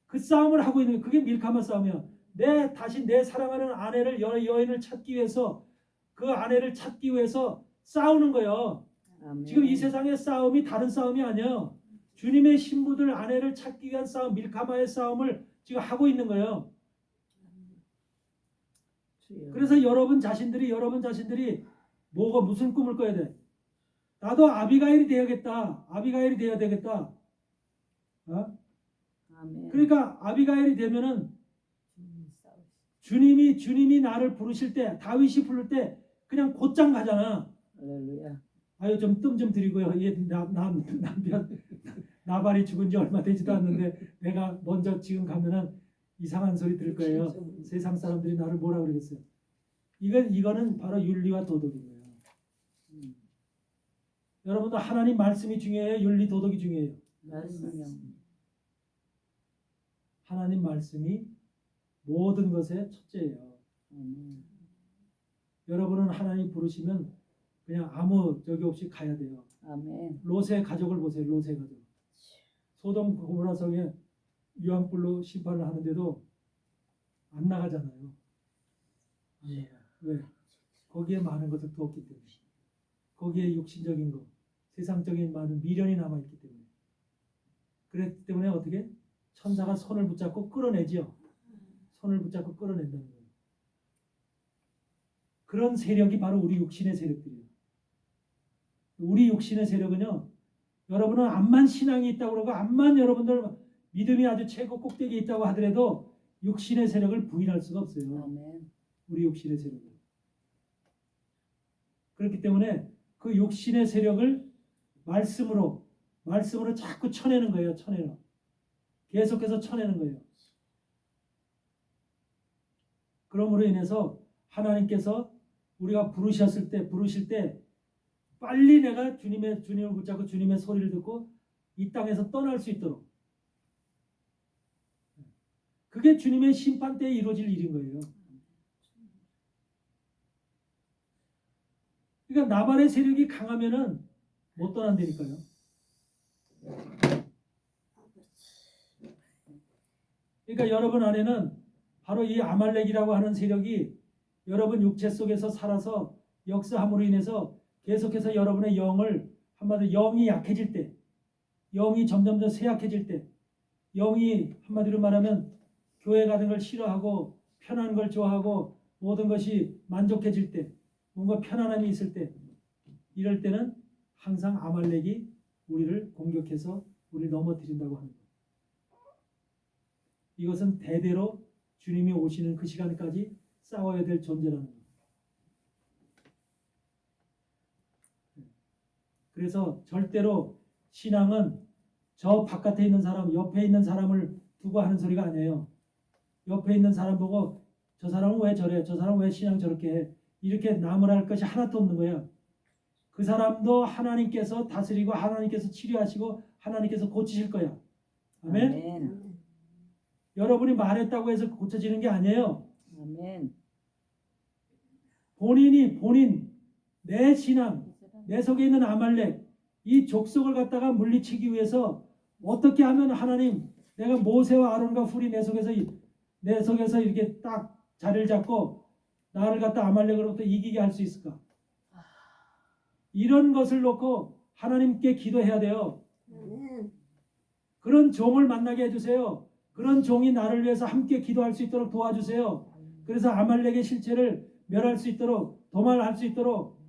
그 싸움을 하고 있는 게 그게 밀카마 싸움이야. 다시 내 사랑하는 아내를 여인을 찾기 위해서 그 아내를 찾기 위해서 싸우는 거예요. 아멘. 지금 이 세상의 싸움이 다른 싸움이 아니에요. 주님의 신부들 아내를 찾기 위한 싸움, 밀카마의 싸움을 지금 하고 있는 거예요. 주여. 그래서 여러분 자신들이 뭐가 무슨 꿈을 꿔야 돼? 나도 아비가일이 되어야겠다. 아비가일이 되어야 되겠다. 어? 아멘. 그러니까 아비가일이 되면은 주님이 나를 부르실 때, 다윗이 부를 때 그냥 곧장 가잖아. 할렐루야. 아유 좀 뜸 좀 드리고요. 남편 나발이 죽은 지 얼마 되지도 않는데 내가 먼저 지금 가면은 이상한 소리 들을 거예요. 세상 사람들이 나를 뭐라 그러겠어요. 이거는 바로 윤리와 도덕인 거예요. 여러분도 하나님 말씀이 중요해요. 윤리 도덕이 중요해요. 말씀이요. 하나님 말씀이 모든 것의 첫째예요. 아멘. 여러분은 하나님 부르시면 그냥 아무 적이 없이 가야 돼요. 아멘. 롯의 가족을 보세요. 롯의 가족. 소돔 고모라 성에 유황불로 심판을 하는데도 안 나가잖아요. 왜? 거기에 많은 것을 두었기 때문에. 거기에 육신적인 것, 세상적인 많은 미련이 남아있기 때문에. 그랬기 때문에 어떻게? 천사가 손을 붙잡고 끌어내지요. 손을 붙잡고 끌어낸다는 거예요. 그런 세력이 바로 우리 육신의 세력들이에요. 우리 육신의 세력은요. 여러분은 암만 신앙이 있다고 그러고 암만 여러분들 믿음이 아주 최고 꼭대기에 있다고 하더라도 육신의 세력을 부인할 수가 없어요. 아멘. 우리 육신의 세력을. 그렇기 때문에 그 육신의 세력을 말씀으로 자꾸 쳐내는 거예요. 계속해서 쳐내는 거예요. 그러므로 인해서 하나님께서 우리가 부르실 때 빨리 내가 주님을 붙잡고 주님의 소리를 듣고 이 땅에서 떠날 수 있도록, 그게 주님의 심판 때에 이루어질 일인 거예요. 그러니까 나발의 세력이 강하면은 못 떠난다니까요. 그러니까 여러분 안에는 바로 이 아말렉이라고 하는 세력이 여러분 육체 속에서 살아서 역사함으로 인해서 계속해서 여러분의 영을, 한마디로 영이 약해질 때, 영이 점점 더 쇠약해질 때, 영이 한마디로 말하면 교회 가는 걸 싫어하고 편한 걸 좋아하고 모든 것이 만족해질 때, 뭔가 편안함이 있을 때, 이럴 때는 항상 아말렉이 우리를 공격해서 우리를 넘어뜨린다고 하는 거예요. 이것은 대대로 주님이 오시는 그 시간까지 싸워야 될 존재라는 거예요. 그래서 절대로 신앙은 저 바깥에 있는 사람, 옆에 있는 사람을 두고 하는 소리가 아니에요. 옆에 있는 사람 보고 저 사람은 왜 저래? 저 사람은 왜 신앙 저렇게 해? 이렇게 나무랄 것이 하나도 없는 거예요. 그 사람도 하나님께서 다스리고 하나님께서 치료하시고 하나님께서 고치실 거야. 아멘? 아멘. 여러분이 말했다고 해서 고쳐지는 게 아니에요. 아멘. 본인 내 신앙, 내 속에 있는 아말렉, 이 족속을 갖다가 물리치기 위해서 어떻게 하면 하나님, 내가 모세와 아론과 훌이 내 속에서 이렇게 딱 자리를 잡고 나를 갖다 아말렉으로부터 이기게 할 수 있을까? 이런 것을 놓고 하나님께 기도해야 돼요. 그런 종을 만나게 해주세요. 그런 종이 나를 위해서 함께 기도할 수 있도록 도와주세요. 그래서 아말렉의 실체를 멸할 수 있도록, 도말할 수 있도록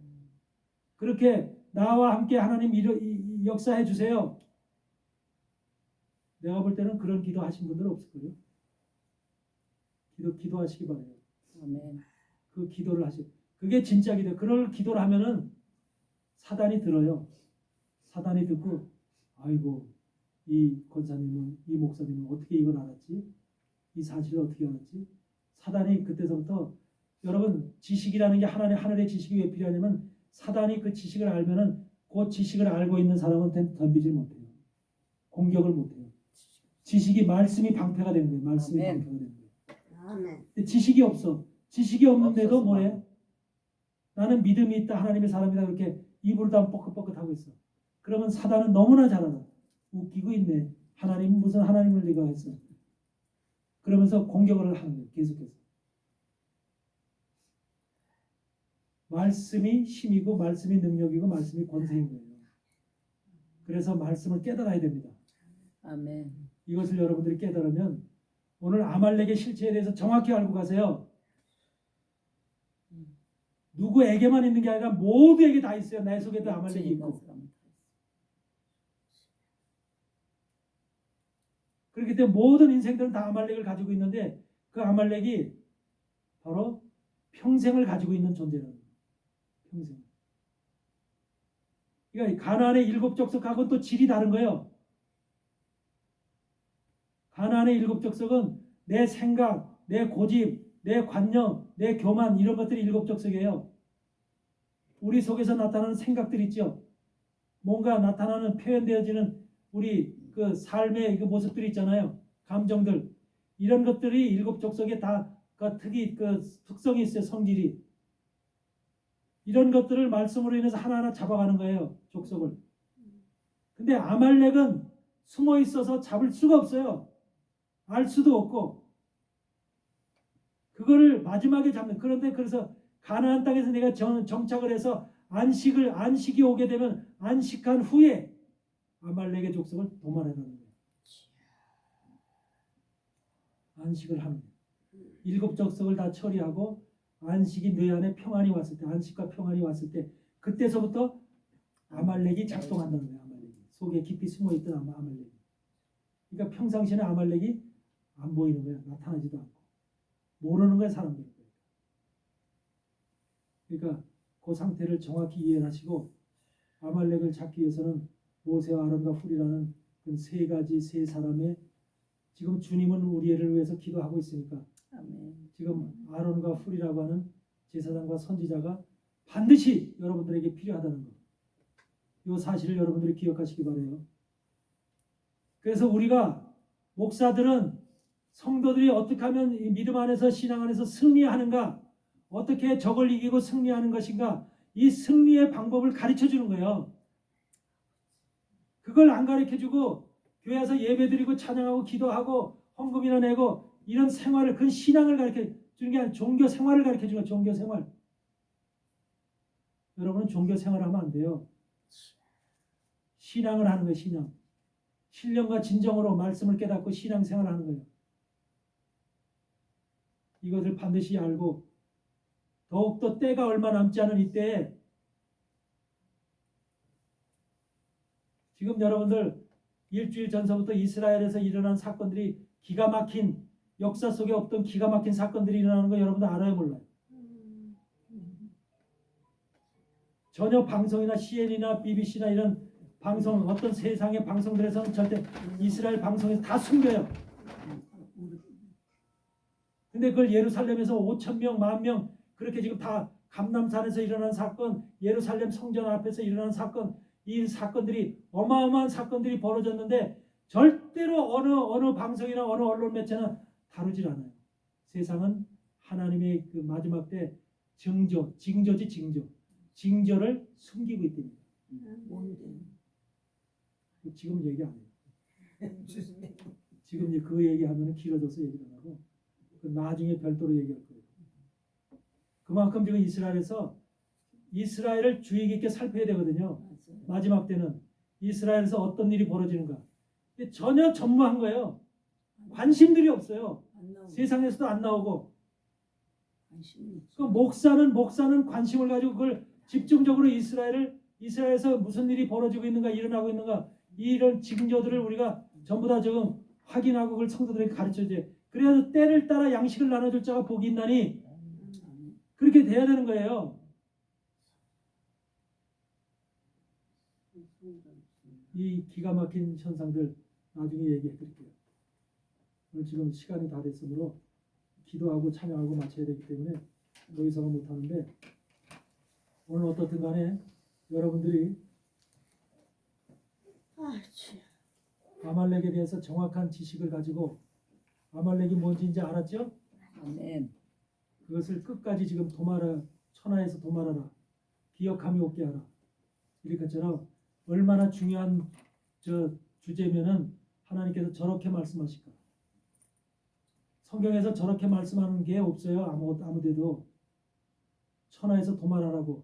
그렇게 나와 함께 하나님 역사해 주세요. 내가 볼 때는 그런 기도하신 분들 없을 거예요. 기도하시기 바래요. 아멘. 그 기도를 하시. 그게 진짜 기도. 그럴 기도를 하면은 사단이 들어요. 사단이 듣고 아이고 이 권사님은 이 목사님은 어떻게 이걸 알았지? 이 사실을 어떻게 알았지? 사단이 그때서부터 여러분 지식이라는 게 하늘의 지식이 왜 필요하냐면 사단이 그 지식을 알면은 그 지식을 알고 있는 사람한테 덤비질 못해요. 공격을 못해요. 지식이 말씀이 방패가 되는 거예요. 말씀이 아멘. 방패가 되는 거예요. 아멘. 근데 지식이 없어. 지식이 없는데도 뭐해? 나는 믿음이 있다. 하나님의 사람이다. 그렇게 입으로 다 뻐끗뻐끗 하고 있어. 그러면 사단은 너무나 잘 알아. 웃기고 있네. 하나님 무슨 하나님을 네가 했어. 그러면서 공격을 하는 거예요. 계속해서. 말씀이 힘이고 말씀이 능력이고 말씀이 권세인 거예요. 그래서 말씀을 깨달아야 됩니다. 아멘. 이것을 여러분들이 깨달으면 오늘 아말렉의 실체에 대해서 정확히 알고 가세요. 누구에게만 있는 게 아니라 모두에게 다 있어요. 내 속에도 아말렉이 있고. 그렇기 때문에 모든 인생들은 다 아말렉을 가지고 있는데 그 아말렉이 바로 평생을 가지고 있는 존재라는 거예요. 평생. 그러니까 가나안의 7족속하고는 또 질이 다른 거예요. 가나안의 7족속은 내 생각, 내 고집, 내 관념, 내 교만 이런 것들이 7족속이에요. 우리 속에서 나타나는 생각들 있죠. 뭔가 나타나는 표현되어지는 우리 그 삶의 그 모습들이 있잖아요. 감정들 이런 것들이 7족속에 다 그 특성이 있어요. 성질이. 이런 것들을 말씀으로 인해서 하나하나 잡아가는 거예요. 족속을. 근데 아말렉은 숨어 있어서 잡을 수가 없어요. 알 수도 없고. 그거를 마지막에 잡는. 그런데 그래서 가나안 땅에서 내가 정착을 해서 안식이 오게 되면 안식한 후에 아말렉의 족속을 도말해가는 거예요. 안식을 하는 거예요. 7족속을 다 처리하고 안식이 내 안에 평안이 왔을 때, 안식과 평안이 왔을 때 그때서부터 아말렉이 작동한다는 거예요. 아말렉이 속에 깊이 숨어있던 아말렉이. 그러니까 평상시에는 아말렉이 안 보이는 거예요. 나타나지도 않고 모르는 거예요. 사람들이. 그러니까 그 상태를 정확히 이해하시고 아말렉을 잡기 위해서는 모세와 아론과 훌이라는 그 세 사람의 지금 주님은 우리를 위해서 기도하고 있으니까 아멘. 지금 아론과 훌이라고 하는 제사장과 선지자가 반드시 여러분들에게 필요하다는 것. 이 사실을 여러분들이 기억하시기 바라요. 그래서 우리가 목사들은 성도들이 어떻게 하면 이 믿음 안에서 신앙 안에서 승리하는가, 어떻게 적을 이기고 승리하는 것인가, 이 승리의 방법을 가르쳐 주는 거예요. 그걸 안 가르쳐 주고 교회 와서 예배드리고 찬양하고 기도하고 헌금이나 내고 이런 생활을, 그 신앙을 가르쳐 주는 게 아니라 종교 생활을 가르쳐 주는 거예요. 종교 생활. 여러분은 종교 생활을 하면 안 돼요. 신앙을 하는 거예요. 신앙. 신령과 진정으로 말씀을 깨닫고 신앙 생활을 하는 거예요. 이것을 반드시 알고 더욱더 때가 얼마 남지 않은 이때에 지금 여러분들 일주일 전서부터 이스라엘에서 일어난 사건들이 기가 막힌, 역사 속에 없던 기가 막힌 사건들이 일어나는 거 여러분들 알아요, 몰라요? 전혀 방송이나 CNN이나 BBC나 이런 방송, 어떤 세상의 방송들에서는 절대 이스라엘 방송에서 다 숨겨요. 근데 그걸 예루살렘에서 5,000명, 10,000명 그렇게 지금 다 감람산에서 일어난 사건, 예루살렘 성전 앞에서 일어난 사건, 이 사건들이 어마어마한 사건들이 벌어졌는데 절대로 어느 방송이나 어느 언론 매체나 다루질 않아요. 세상은 하나님의 그 마지막 때 징조지 징조. 징조를 숨기고 있답니다. 뭔데? 지금 얘기 안 해요. 지금 이제 그 얘기하면 길어져서 얘기를 안 하고 그 나중에 별도로 얘기할 거예요. 그만큼 지금 이스라엘을 주의 깊게 살펴야 되거든요. 마지막 때는 이스라엘에서 어떤 일이 벌어지는가. 근데 전혀 전무한 거예요. 관심들이 없어요. 세상에서도 안 나오고. 그 목사는 관심을 가지고 그걸 집중적으로 이스라엘에서 무슨 일이 벌어지고 있는가, 일어나고 있는가, 이런 징조들을 우리가 전부 다 지금 확인하고 그걸 성도들에게 가르쳐줘야. 그래야 때를 따라 양식을 나눠줄 자가 복이 있나니 그렇게 돼야 되는 거예요. 이 기가 막힌 현상들 나중에 얘기해 드릴게요. 오늘 지금 시간이 다 됐으므로 기도하고 찬양하고 마쳐야 되기 때문에 더 이상은 못하는데, 오늘 어떻든 간에 여러분들이 아말렉에 대해서 정확한 지식을 가지고 아말렉이 뭔지 이제 알았죠? 아멘. 그것을 끝까지 지금 천하에서 도말하라, 기억함이 없게 하라. 이렇게처럼 얼마나 중요한 주제면은 하나님께서 저렇게 말씀하실까. 성경에서 저렇게 말씀하는 게 없어요. 아무데도. 천하에서 도말하라고.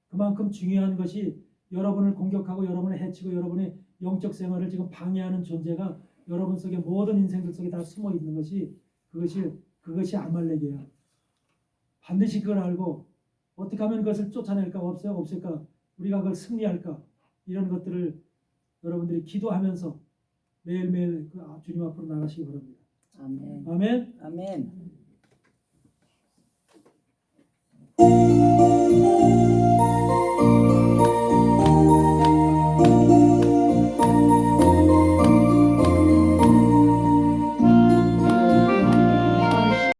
그만큼 중요한 것이 여러분을 공격하고 여러분을 해치고 여러분의 영적 생활을 지금 방해하는 존재가 여러분 속에 모든 인생들 속에 다 숨어 있는 것이 그것이 아말렉이에요. 반드시 그걸 알고 어떻게 하면 그것을 쫓아낼까, 없을까, 우리가 그걸 승리할까, 이런 것들을 여러분들이 기도하면서 매일매일 그 주님 앞으로 나가시기 바랍니다. 아멘. 아멘. 아멘.